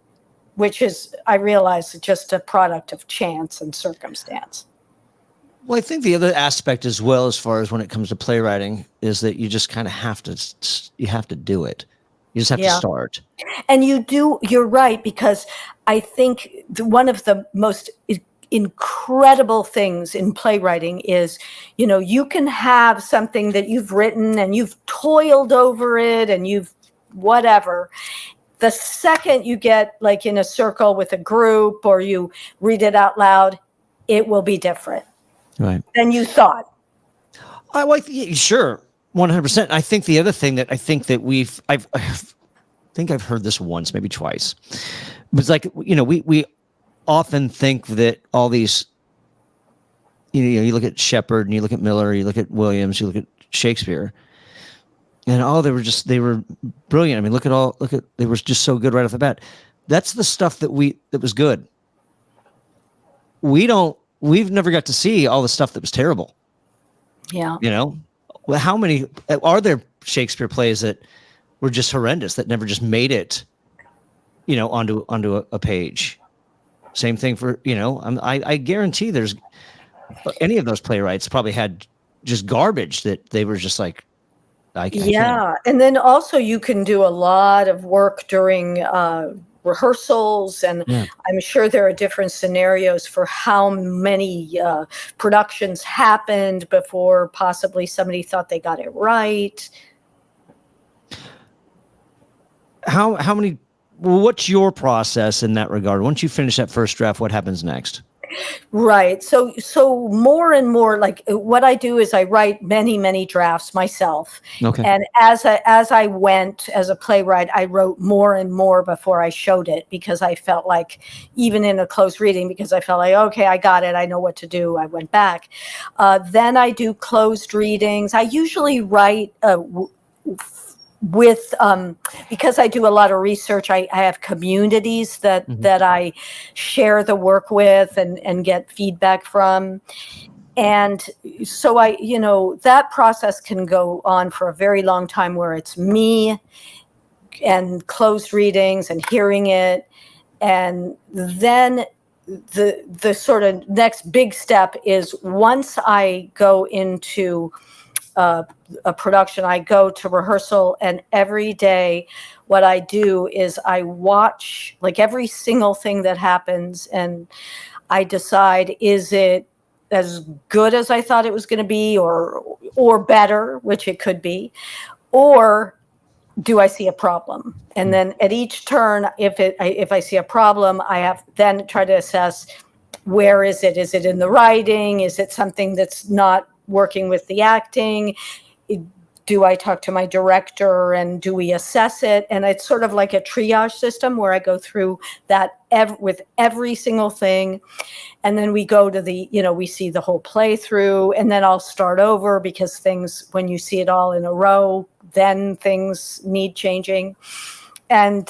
which is, I realize, just a product of chance and circumstance. Well, I think the other aspect as well, as far as when it comes to playwriting, is that you just kind of have to do it. You just have to start. And you're right, because I think one of the most incredible things in playwriting is, you can have something that you've written and you've toiled over it and you've whatever. The second you get like in a circle with a group or you read it out loud, it will be different. Right. Than you thought. Sure. 100%. I think the other thing that I think that I've heard this once, maybe twice, but it's like, we often think that all these, you look at Shepard and you look at Miller, you look at Williams, you look at Shakespeare, and they were brilliant. I mean, they were just so good right off the bat. That's the stuff that was good. We've never got to see all the stuff that was terrible. Yeah. Well, how many are there Shakespeare plays that were just horrendous, that never just made it, onto a page? Same thing for, I guarantee there's any of those playwrights probably had just garbage that they were just like, I can't. And then also you can do a lot of work during rehearsals, and I'm sure there are different scenarios for how many productions happened before possibly somebody thought they got it right. how many, what's your process in that regard? Once you finish that first draft, what happens next? Right. So more and more, like what I do is I write many, many drafts myself. Okay. And as I went as a playwright, I wrote more and more before I showed it, because I felt like, even in a closed reading, because I felt like, okay, I got it, I know what to do. I went back. Then I do closed readings. I usually write with because I do a lot of research, I have communities that I share the work with and get feedback from. And so that process can go on for a very long time, where it's me and closed readings and hearing it. And then the sort of next big step is, once I go into a production, I go to rehearsal, and every day what I do is I watch like every single thing that happens, and I decide, is it as good as I thought it was going to be, or better, which it could be, or do I see a problem? And then at each turn, if I see a problem, I have then try to assess, where is it? Is it in the writing? Is it something that's not working with the acting? Do I talk to my director, and do we assess it? And it's sort of like a triage system, where I go through that with every single thing. And then we go to we see the whole play through, and then I'll start over, because things, when you see it all in a row, then things need changing. And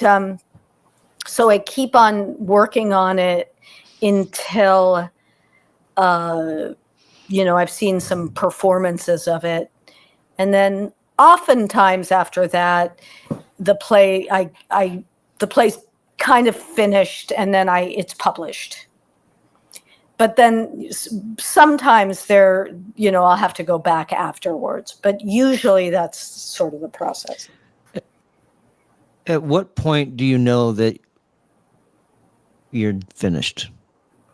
so I keep on working on it until I've seen some performances of it. And then oftentimes after that, the play's kind of finished, and then it's published. But then sometimes I'll have to go back afterwards. But usually that's sort of the process. At what point do you know that you're finished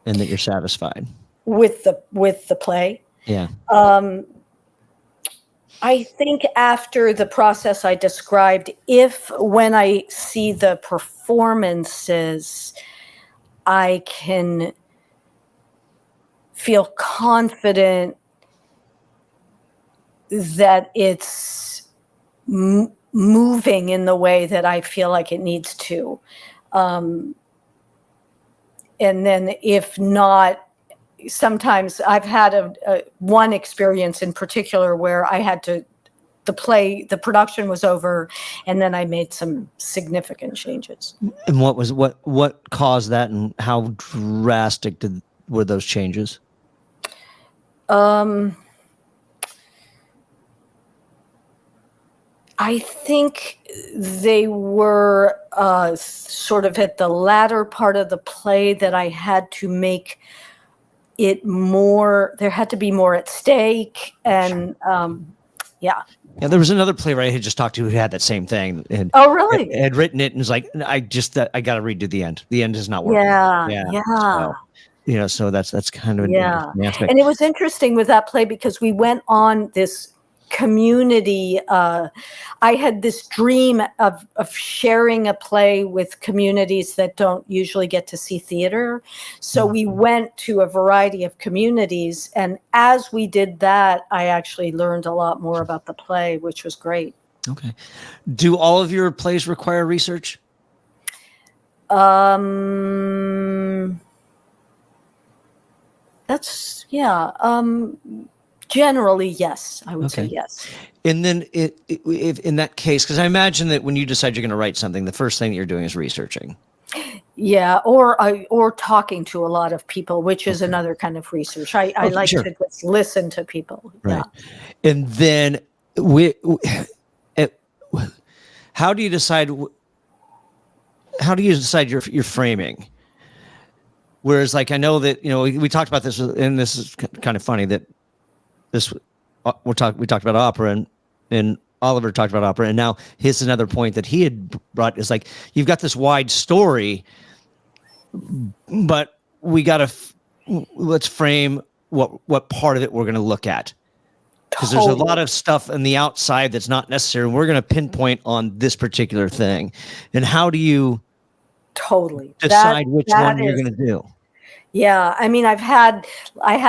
and that you're satisfied with the play? Yeah. I think after the process I described, when I see the performances, I can feel confident that it's moving in the way that I feel like it needs to. And then if not, sometimes I've had one experience in particular where I had to, the production was over, and then I made some significant changes. And what caused that, and how drastic were those changes? I think they were sort of at the latter part of the play, that I had to make it more, there had to be more at stake. And yeah. Yeah, there was another playwright I had just talked to who had that same thing. And oh, really? Had written it and was like, I got to redo the end. The end is not working. Yeah. So that's kind of an interesting aspect. And it was interesting with that play, because we went on this community. I had this dream of sharing a play with communities that don't usually get to see theater. So we went to a variety of communities, and as we did that, I actually learned a lot more about the play, which was great. Okay. Do all of your plays require research? Generally, yes. I would say yes. And then if in that case, because I imagine that when you decide you're going to write something, the first thing that you're doing is researching. Yeah, or talking to a lot of people, which is another kind of research. I like to just listen to people. Right. Yeah. And then how do you decide your framing? Whereas, like, I know that, we talked about this, and this is kind of funny that we talked about opera, and Oliver talked about opera, and now here's another point that he had brought, is like, you've got this wide story, but we got to let's frame what part of it we're going to look at. because there's a lot of stuff on the outside that's not necessary. We're going to pinpoint on this particular thing. And how do you decide which one you're going to do? Yeah, I mean, I had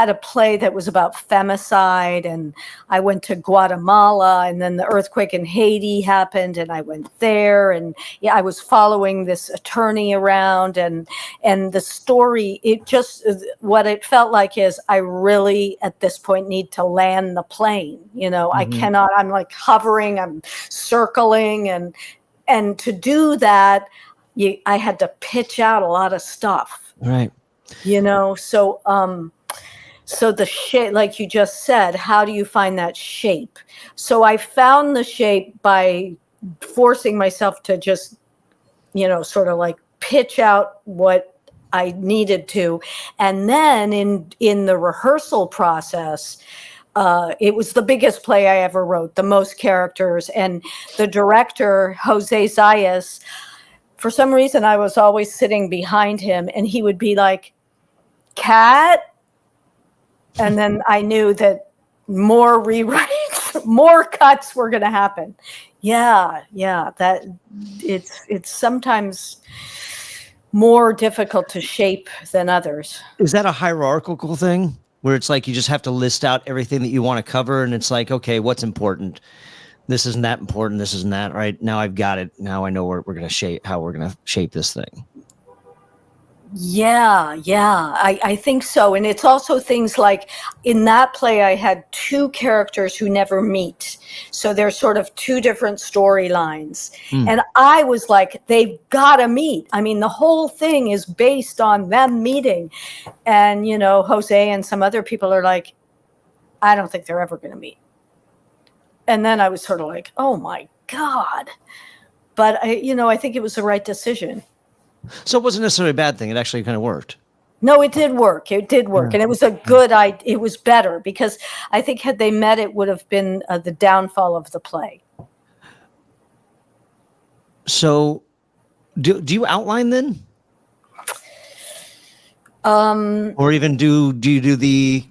a play that was about femicide, and I went to Guatemala, and then the earthquake in Haiti happened, and I went there, and yeah, I was following this attorney around, and the story, what it felt like is I really at this point need to land the plane. I cannot. I'm like hovering, I'm circling, and to do that, I had to pitch out a lot of stuff. Right. So the shape, like you just said, how do you find that shape? So I found the shape by forcing myself to just, sort of like pitch out what I needed to. And then in the rehearsal process, it was the biggest play I ever wrote, the most characters. And the director, Jose Zayas, for some reason, I was always sitting behind him, and he would be like, "Cat," and then I knew that more rewrites, more cuts were going to happen. Yeah, that it's sometimes more difficult to shape than others. Is that a hierarchical thing where it's like you just have to list out everything that you want to cover, and it's like, okay, what's important? This isn't that important. This isn't that. Right now, I've got it. Now I know where we're going to shape, how we're going to shape this thing. Yeah, I think so. And it's also things like in that play, I had two characters who never meet. So there's sort of two different storylines. And I was like, they've got to meet. I mean, the whole thing is based on them meeting. And, Jose and some other people are like, I don't think they're ever going to meet. And then I was sort of like, oh my God. But I think it was the right decision. So it wasn't necessarily a bad thing. It actually kind of worked. No, it did work. It did work. And it was a good idea. It was better because I think had they met, it would have been the downfall of the play. So do you outline then? Or even do you do the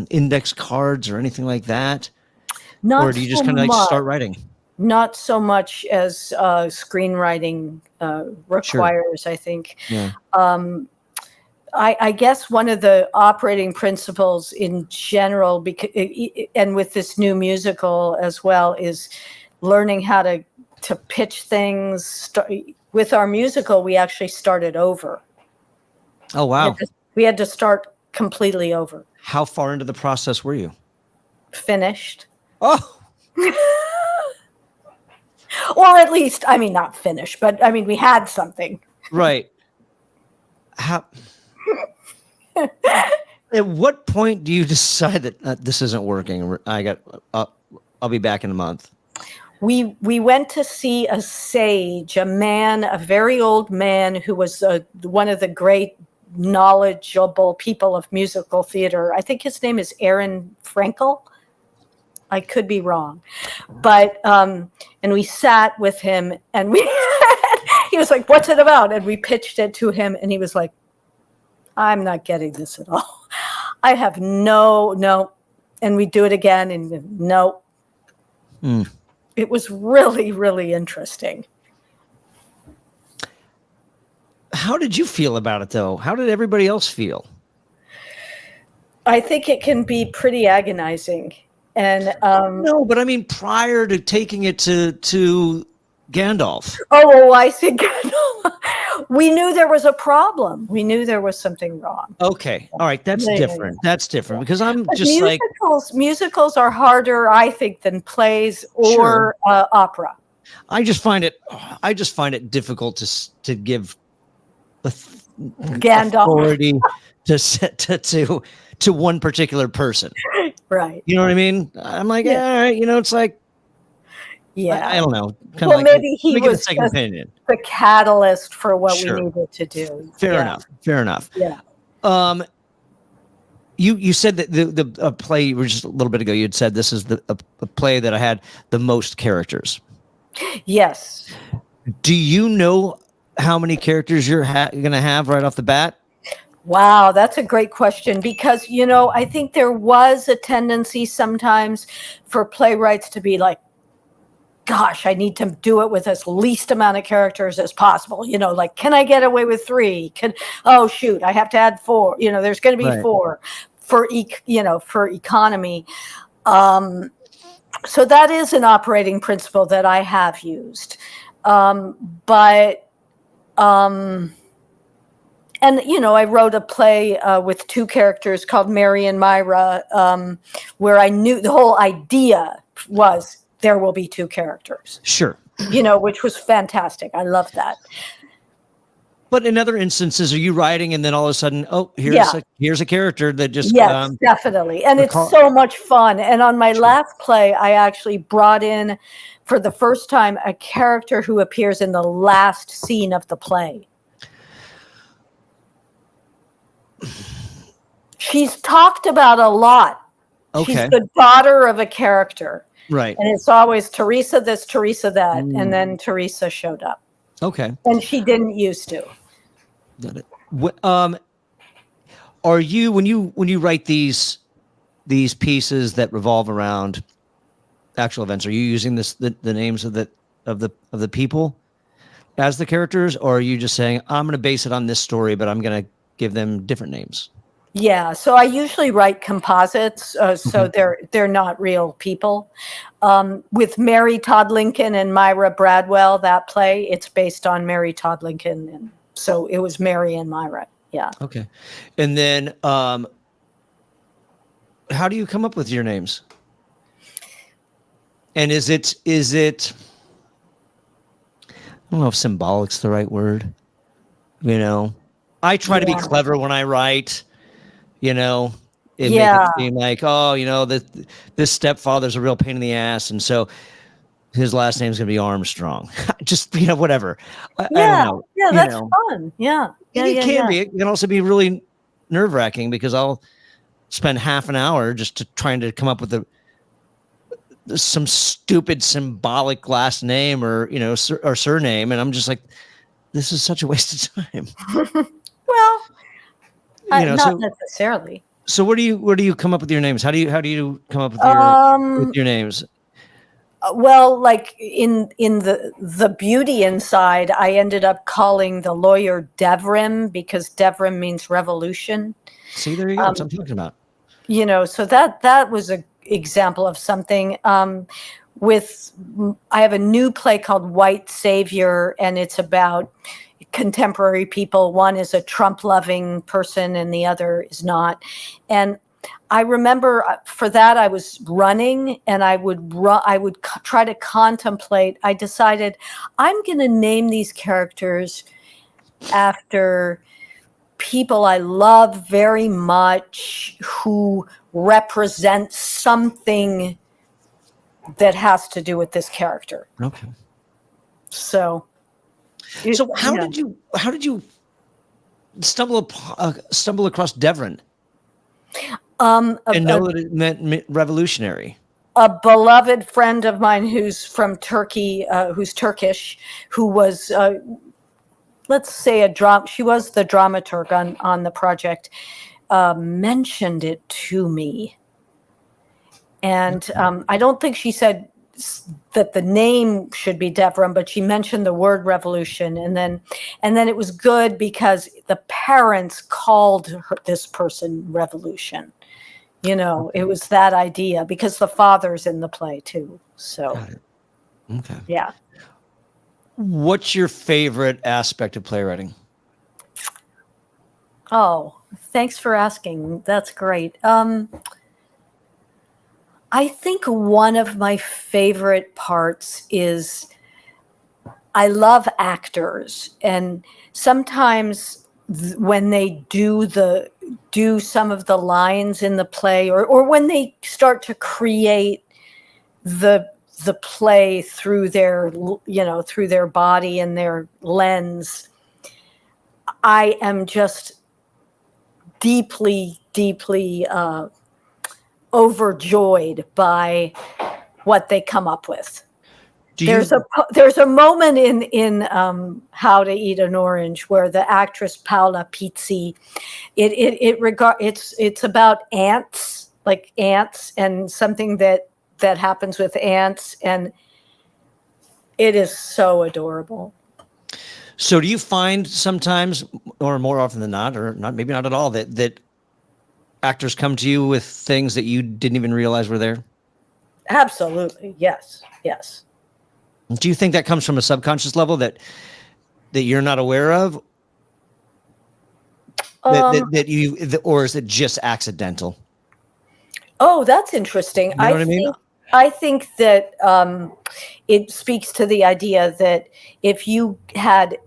index cards or anything like that? Or do you just kind of like start writing? Not so much as screenwriting requires, sure. I think. Yeah. I guess one of the operating principles in general, and with this new musical as well, is learning how to pitch things. With our musical, we actually started over. Oh, wow. We had to start completely over. How far into the process were you? Finished. Oh. Or at least, I mean, not finished, but I mean, we had something. Right. How? At what point do you decide that this isn't working? I'll be back in a month. We went to see a sage, a very old man who was one of the great knowledgeable people of musical theater. I think his name is Aaron Frankel. I could be wrong, but and we sat with him, and he was like, "What's it about?" And we pitched it to him, and he was like, "I'm not getting this at all. I have no." And we do it again, and no. It was really, really interesting. How did you feel about it, though? How did everybody else feel? I think it can be pretty agonizing. And no, but I mean, prior to taking it to Gandalf. Oh, I see. We knew there was a problem. We knew there was something wrong. Okay, all right, that's different. That's different because I'm but just musicals are harder, I think, than plays or opera. I just find it difficult to give Gandalf authority to one particular person. Right. You know what I mean? I'm like, all right, it's like, yeah, I don't know. Well, like, maybe he was a second opinion. The catalyst for what we needed to do. Fair enough. Yeah. You said that the play just a little bit ago, you had said this is a play that I had the most characters. Yes. Do you know how many characters you're going to have right off the bat? Wow, that's a great question because, I think there was a tendency sometimes for playwrights to be like, gosh, I need to do it with as least amount of characters as possible. Like, can I get away with 3? Oh, shoot, I have to add 4. There's going to be Right. 4 for, for economy. So that is an operating principle that I have used. But I wrote a play with 2 characters called Mary and Myra, where I knew the whole idea was there will be 2 characters. Sure. Which was fantastic. I love that. But in other instances, are you writing and then all of a sudden, here's a character that just yes, definitely, and it's so much fun. And on my last play, I actually brought in for the first time a character who appears in the last scene of the play. She's talked about a lot. Okay. She's the daughter of a character. Right. And it's always Teresa this, Teresa that. And then Teresa showed up. Okay. And she didn't used to. Got it. Are you, when you write these pieces that revolve around actual events, are you using the names of the people as the characters, or are you just saying, I'm going to base it on this story, but I'm going to give them different names? Yeah, so I usually write composites, so they're not real people. With Mary Todd Lincoln and Myra Bradwell, that play, it's based on Mary Todd Lincoln, and so it was Mary and Myra. Yeah. Okay. And then, how do you come up with your names? And is it? I don't know if symbolic's the right word. I try to be clever when I write. Make it seem like, this stepfather's a real pain in the ass, and so his last name's gonna be Armstrong. Just whatever. I don't know. Yeah, that's fun. Yeah. It can be. It can also be really nerve-wracking because I'll spend half an hour just trying to come up with some stupid symbolic last name or or surname, and I'm just like, this is such a waste of time. Well. Not necessarily. So where do you come up with your names? How do you come up with your names? Well, like in the beauty inside, I ended up calling the lawyer Devrim because Devrim means revolution. See, there you go. That's what I'm talking about. So that was an example of something. I have a new play called White Savior, and it's about contemporary people. One is a Trump-loving person and the other is not. And I remember for that I was running and I would try to contemplate. I decided I'm going to name these characters after people I love very much who represent something that has to do with this character. Okay. So how did you stumble across Devrim? And know that it meant revolutionary. A beloved friend of mine who's from Turkey, who's Turkish, who was, let's say, she was the dramaturg on the project, mentioned it to me. And I don't think she said that the name should be Devrim, but she mentioned the word revolution. And then it was good because the parents called this person Revolution. It was that idea because the father's in the play too. So, okay. Yeah. What's your favorite aspect of playwriting? Oh, thanks for asking. That's great. I think one of my favorite parts is I love actors, and sometimes when they do some of the lines in the play, or when they start to create the play through their body and their lens, I am just deeply overjoyed by what they come up with. Do you? There's a moment in How to Eat an Orange where the actress Paola Pizzi, it's about ants, like ants, and something that happens with ants, and it is so adorable. So do you find sometimes, or more often than not, or not, maybe not at all, that actors come to you with things that you didn't even realize were there? Absolutely, yes. Do you think that comes from a subconscious level that you're not aware of? Or is it just accidental? Oh, that's interesting. You know what I mean? I think that it speaks to the idea that if you had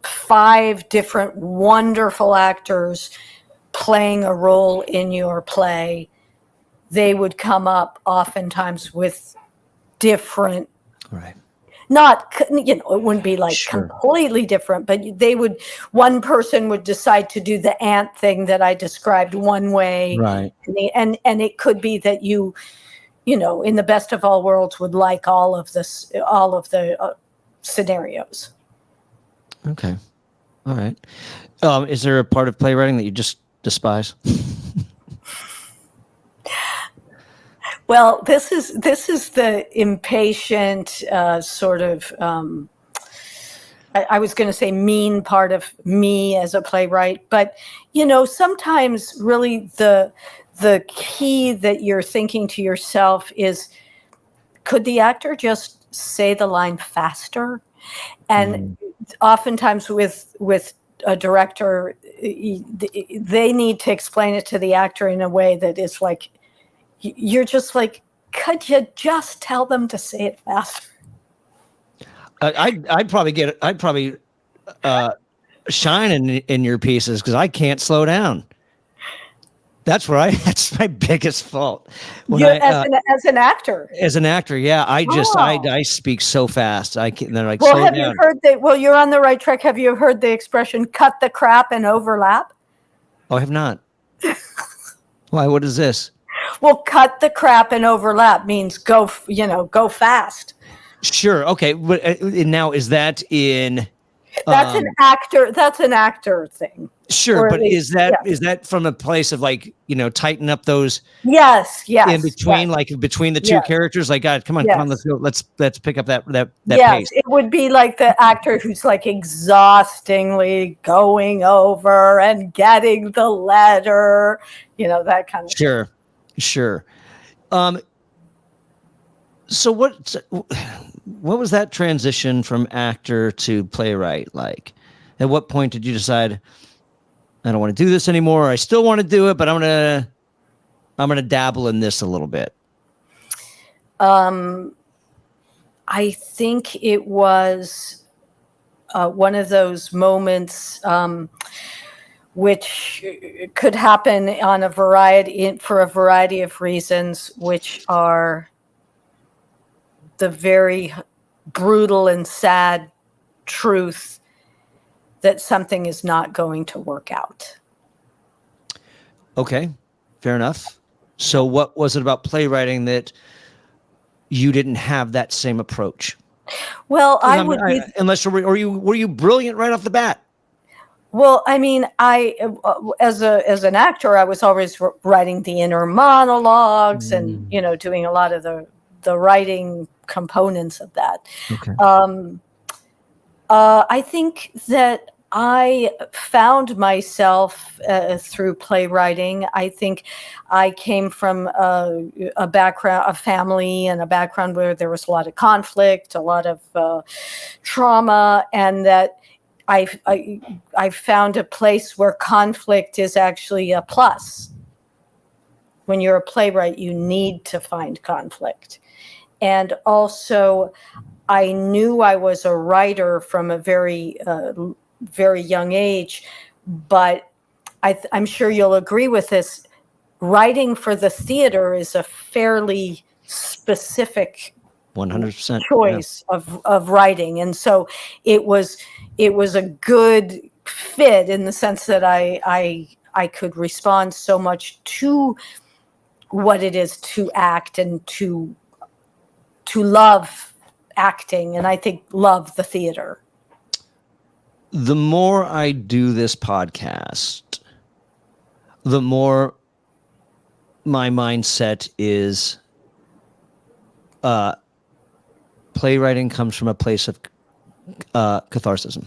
5 different wonderful actors playing a role in your play, they would come up oftentimes with different, Right. not, it wouldn't be like Sure. completely different, but one person would decide to do the ant thing that I described one way. Right. And it could be that you know, in the best of all worlds would like all of the scenarios. Okay. All right. Is there a part of playwriting that you just despise? Well, this is the impatient sort of. I was going to say mean part of me as a playwright, but sometimes really the key that you're thinking to yourself is, could the actor just say the line faster? And oftentimes with a director, they need to explain it to the actor in a way that is like, you're just like, could you just tell them to say it faster? I'd probably shine in your pieces because I can't slow down. That's my biggest fault. As an actor. As an actor, yeah, I speak so fast. I can't. They're like, well, slow have down. You heard that? Well, you're on the right track. Have you heard the expression "cut the crap and overlap"? Oh, I have not. Why? What is this? Well, cut the crap and overlap means go fast. Sure. Okay. But now is that in? That's an actor. That's an actor thing. Sure, but is that from a place of like, tighten up those? Yes. In between, like between the two characters, like, God, come on, let's go, let's pick up that pace. It would be like the actor who's like exhaustingly going over and getting the letter, that kind of. Sure. So what was that transition from actor to playwright like? At what point did you decide, I don't want to do this anymore? I still want to do it, but I'm gonna dabble in this a little bit. I think it was one of those moments which could happen for a variety of reasons, which are the very brutal and sad truth that something is not going to work out. Okay, fair enough. So what was it about playwriting that you didn't have that same approach? Well, were you brilliant right off the bat? Well, I mean, as an actor, I was always writing the inner monologues and doing a lot of the writing components of that. Okay. I think that I found myself through playwriting. I think I came from a family and a background where there was a lot of conflict, a lot of trauma, and that I found a place where conflict is actually a plus. When you're a playwright, you need to find conflict. And also, I knew I was a writer from a very, very young age, but I'm sure you'll agree with this. Writing for the theater is a fairly specific 100% choice of writing, and so it was a good fit in the sense that I could respond so much to what it is to act and to love acting, and I think love the theater. The more I do this podcast, the more my mindset is playwriting comes from a place of catharsis.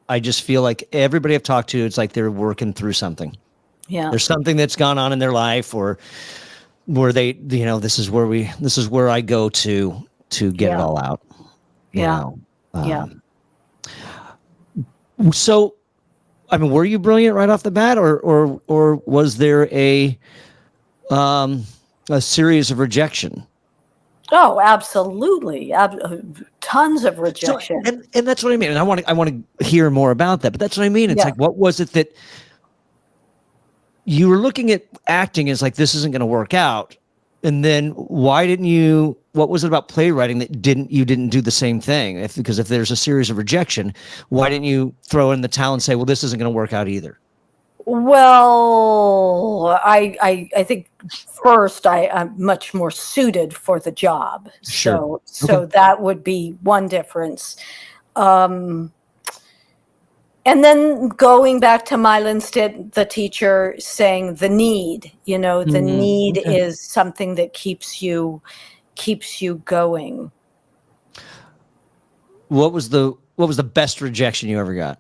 I just feel like everybody I've talked to, it's like they're working through something. Yeah. There's something that's gone on in their life, or where they, this is where I go to get it all out. So, I mean, were you brilliant right off the bat, or was there a series of rejection? Oh, absolutely. Tons of rejection. So, and that's what I mean. And I want to hear more about that, but that's what I mean. It's like, what was it that you were looking at acting as like, this isn't going to work out? And then what was it about playwriting that you didn't do the same thing? Because if there's a series of rejection, why didn't you throw in the towel and say, well, this isn't going to work out either? Well, I think first I'm much more suited for the job. Sure. So that would be one difference. And then going back to Mylanstead, the teacher, saying the need, the need is something that keeps you going. What was the best rejection you ever got?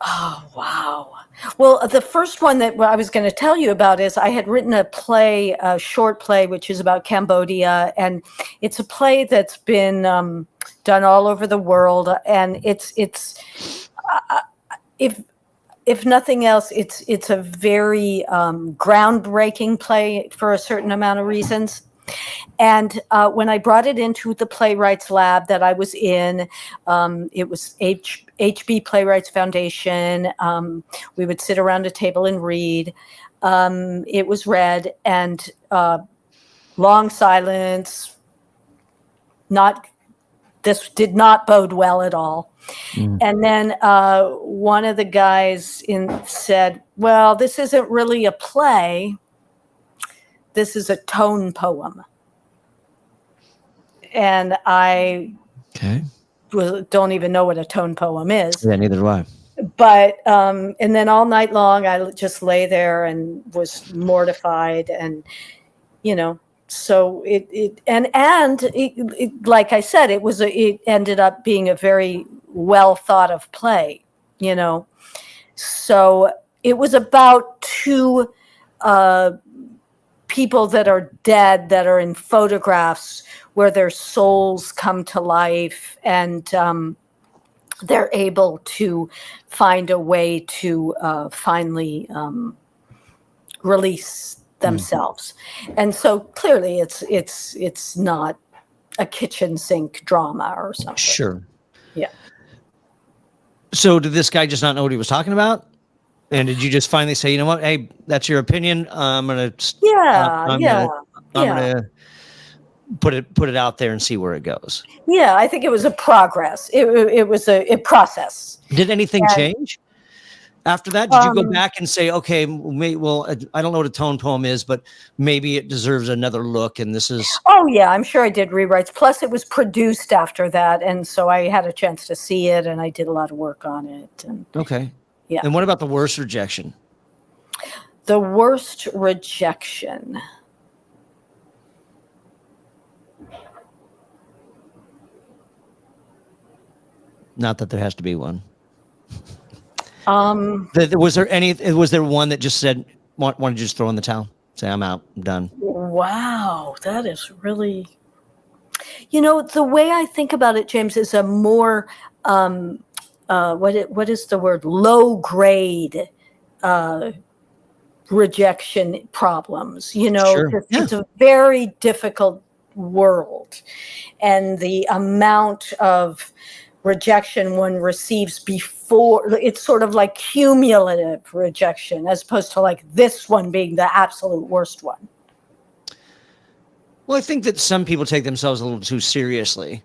Oh, wow. Well, the first one that I was going to tell you about is I had written a short play, which is about Cambodia. And it's a play that's been done all over the world. And it's if nothing else, it's a very groundbreaking play for a certain amount of reasons. And when I brought it into the Playwrights lab that I was in, it was HB Playwrights Foundation. We would sit around a table and read. It was read, and long silence. This did not bode well at all. And then one of the guys said, well, this isn't really a play. This is a tone poem. And I don't even know what a tone poem is. Yeah, neither do I. But, and then all night long, I just lay there and was mortified. And, so like I said, it ended up being a very well thought of play, So it was about two people that are dead, that are in photographs where their souls come to life, and they're able to find a way to finally release themselves. And so clearly it's not a kitchen sink drama or something. Sure. Yeah. So did this guy just not know what he was talking about? And did you just finally say, you know what, hey, that's your opinion. I'm gonna put it out there and see where it goes. Yeah, I think it was a progress. It was a process. Did anything change after that? Did you go back and say, okay, well, I don't know what a tone poem is, but maybe it deserves another look, and this is... Oh, yeah, I'm sure I did rewrites. Plus, it was produced after that, and so I had a chance to see it, and I did a lot of work on it. And, okay. Yeah. And what about the worst rejection? The worst rejection... Not that there has to be one. Was there one that just said, want to just throw in the towel? Say, I'm out, I'm done. Wow, that is really, the way I think about it, James, is a more, what is the word? Low grade rejection problems. Sure. It's a very difficult world. And the amount of rejection one receives before, it's sort of like cumulative rejection, as opposed to like this one being the absolute worst one. Well, I think that some people take themselves a little too seriously,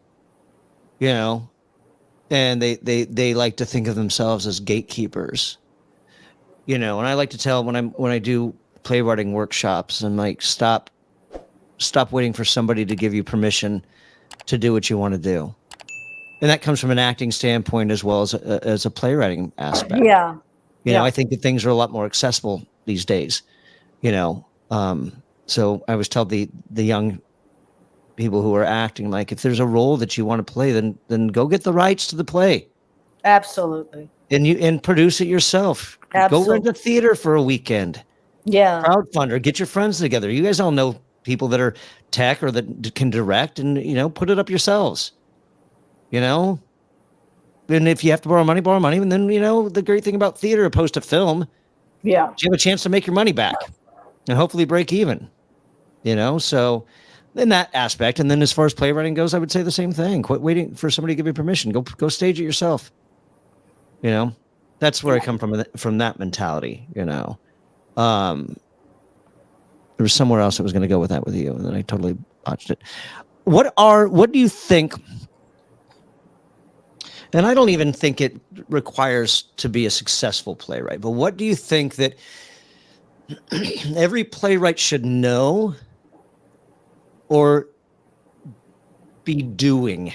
and they like to think of themselves as gatekeepers, and I like to tell when I do playwriting workshops. I'm like, stop waiting for somebody to give you permission to do what you want to do. And that comes from an acting standpoint as well as a playwriting aspect. Yeah. You know, I think that things are a lot more accessible these days, you know. So I always tell the young people who are acting, like, if there's a role that you want to play, then go get the rights to the play. Absolutely. And produce it yourself. Absolutely. Go rent a theater for a weekend. Yeah. Crowdfund or get your friends together. You guys all know people that are tech or that can direct, and, you know, put it up yourselves. You know? And if you have to borrow money. And then, you know, the great thing about theater opposed to film, you have a chance to make your money back and hopefully break even, you know? So in that aspect. And then as far as playwriting goes, I would say the same thing. Quit waiting for somebody to give you permission. Go stage it yourself. You know, that's where I come from that mentality, you know. There was somewhere else I was going to go with that with you, and then I totally botched it. What do you think? And I don't even think it requires to be a successful playwright, but what do you think that every playwright should know or be doing?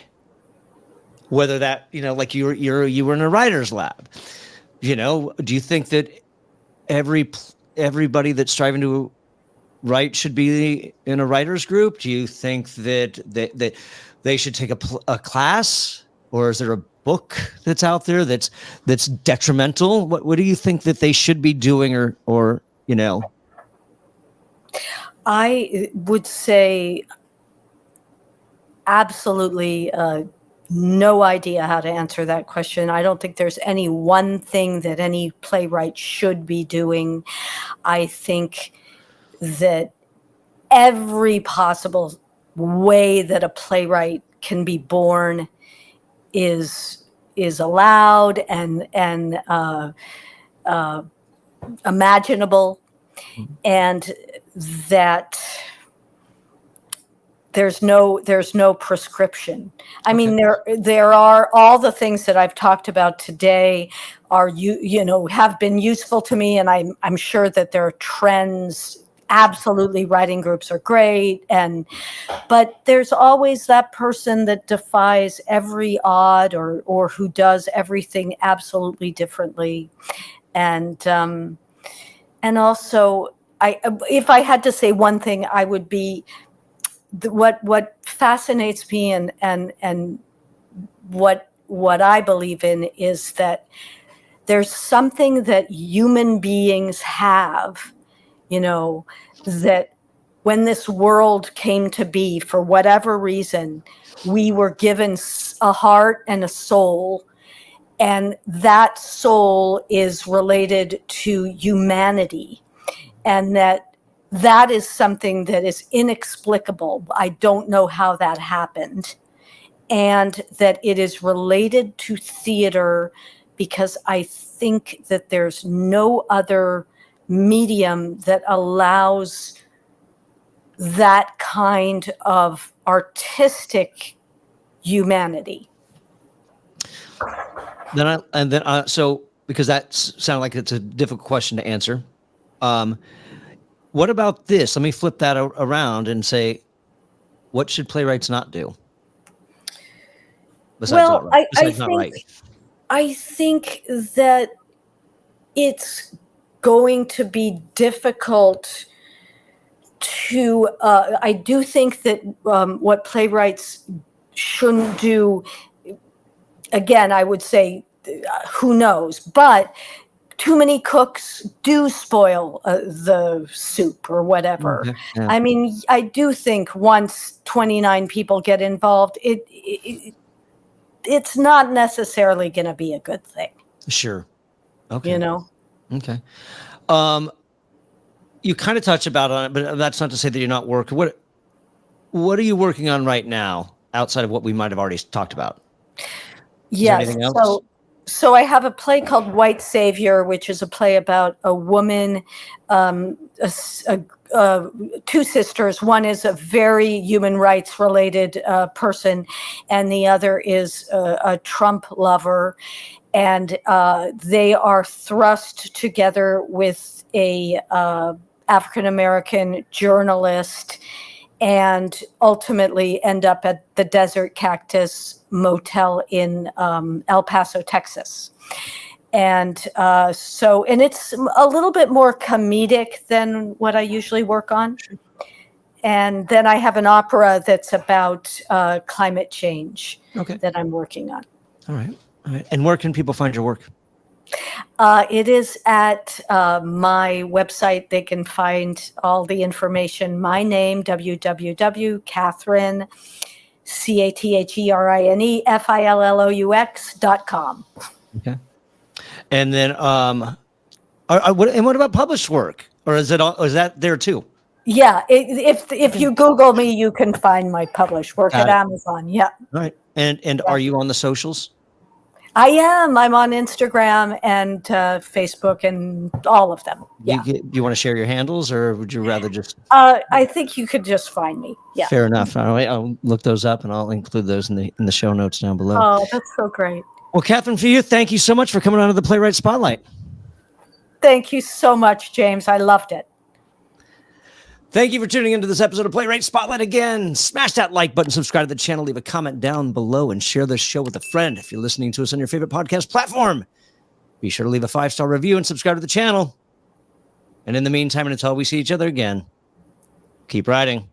Whether that, you know, like you were in a writer's lab, you know, do you think that everybody that's striving to write should be in a writer's group? Do you think that they should take a class, or is there a book that's out there that's detrimental? What do you think that they should be doing, or you know? I would say absolutely no idea how to answer that question. I don't think there's any one thing that any playwright should be doing. I think that every possible way that a playwright can be born is allowed and imaginable, and that there's no prescription. I mean, there are all the things that I've talked about today are have been useful to me, and I'm sure that there are trends. Absolutely, writing groups are great, but there's always that person that defies every odd, or who does everything absolutely differently, and also if I had to say one thing, I would be what fascinates me and what I believe in is that there's something that human beings have, you know, that when this world came to be, for whatever reason, we were given a heart and a soul, and that soul is related to humanity, and that is something that is inexplicable. I don't know how that happened, and that it is related to theater, because I think that there's no other medium that allows that kind of artistic humanity. So because that sounded like it's a difficult question to answer. What about this? Let me flip that around and say, what should playwrights not do? Besides I think that it's going to be difficult to. I do think that what playwrights shouldn't do. Again, I would say, who knows? But too many cooks do spoil the soup or whatever. Okay, yeah. I mean, I do think once 29 people get involved, it's not necessarily going to be a good thing. Sure. Okay. You know? Okay. You kind of touch about on it, but that's not to say that you're not working. What are you working on right now outside of what we might have already talked about? Yes. Anything else? So I have a play called White Savior, which is a play about a woman, two sisters. One is a very human rights related person, and the other is a Trump lover. And they are thrust together with a African-American journalist, and ultimately end up at the Desert Cactus Motel in El Paso, Texas. And and it's a little bit more comedic than what I usually work on. And then I have an opera that's about climate change that I'm working on. All right. And where can people find your work? It is at my website. They can find all the information. My name, www.Catherine, CATHERINE, FILLOUX.com. Okay. And then, what about published work? Or is that there too? Yeah. If you Google me, you can find my published work at Amazon. Yeah. All right. And are you on the socials? I am. I'm on Instagram and Facebook and all of them. Yeah. Do you want to share your handles, or would you rather just? I think you could just find me. Yeah. Fair enough. All right. I'll look those up and I'll include those in the show notes down below. Oh, that's so great. Well, Catherine, for you, thank you so much for coming on to the Playwright Spotlight. Thank you so much, James. I loved it. Thank you for tuning into this episode of Playwright Spotlight. Again, smash that like button, subscribe to the channel, leave a comment down below, and share this show with a friend. If you're listening to us on your favorite podcast platform, be sure to leave a 5-star review and subscribe to the channel. And in the meantime, and until we see each other again, keep writing.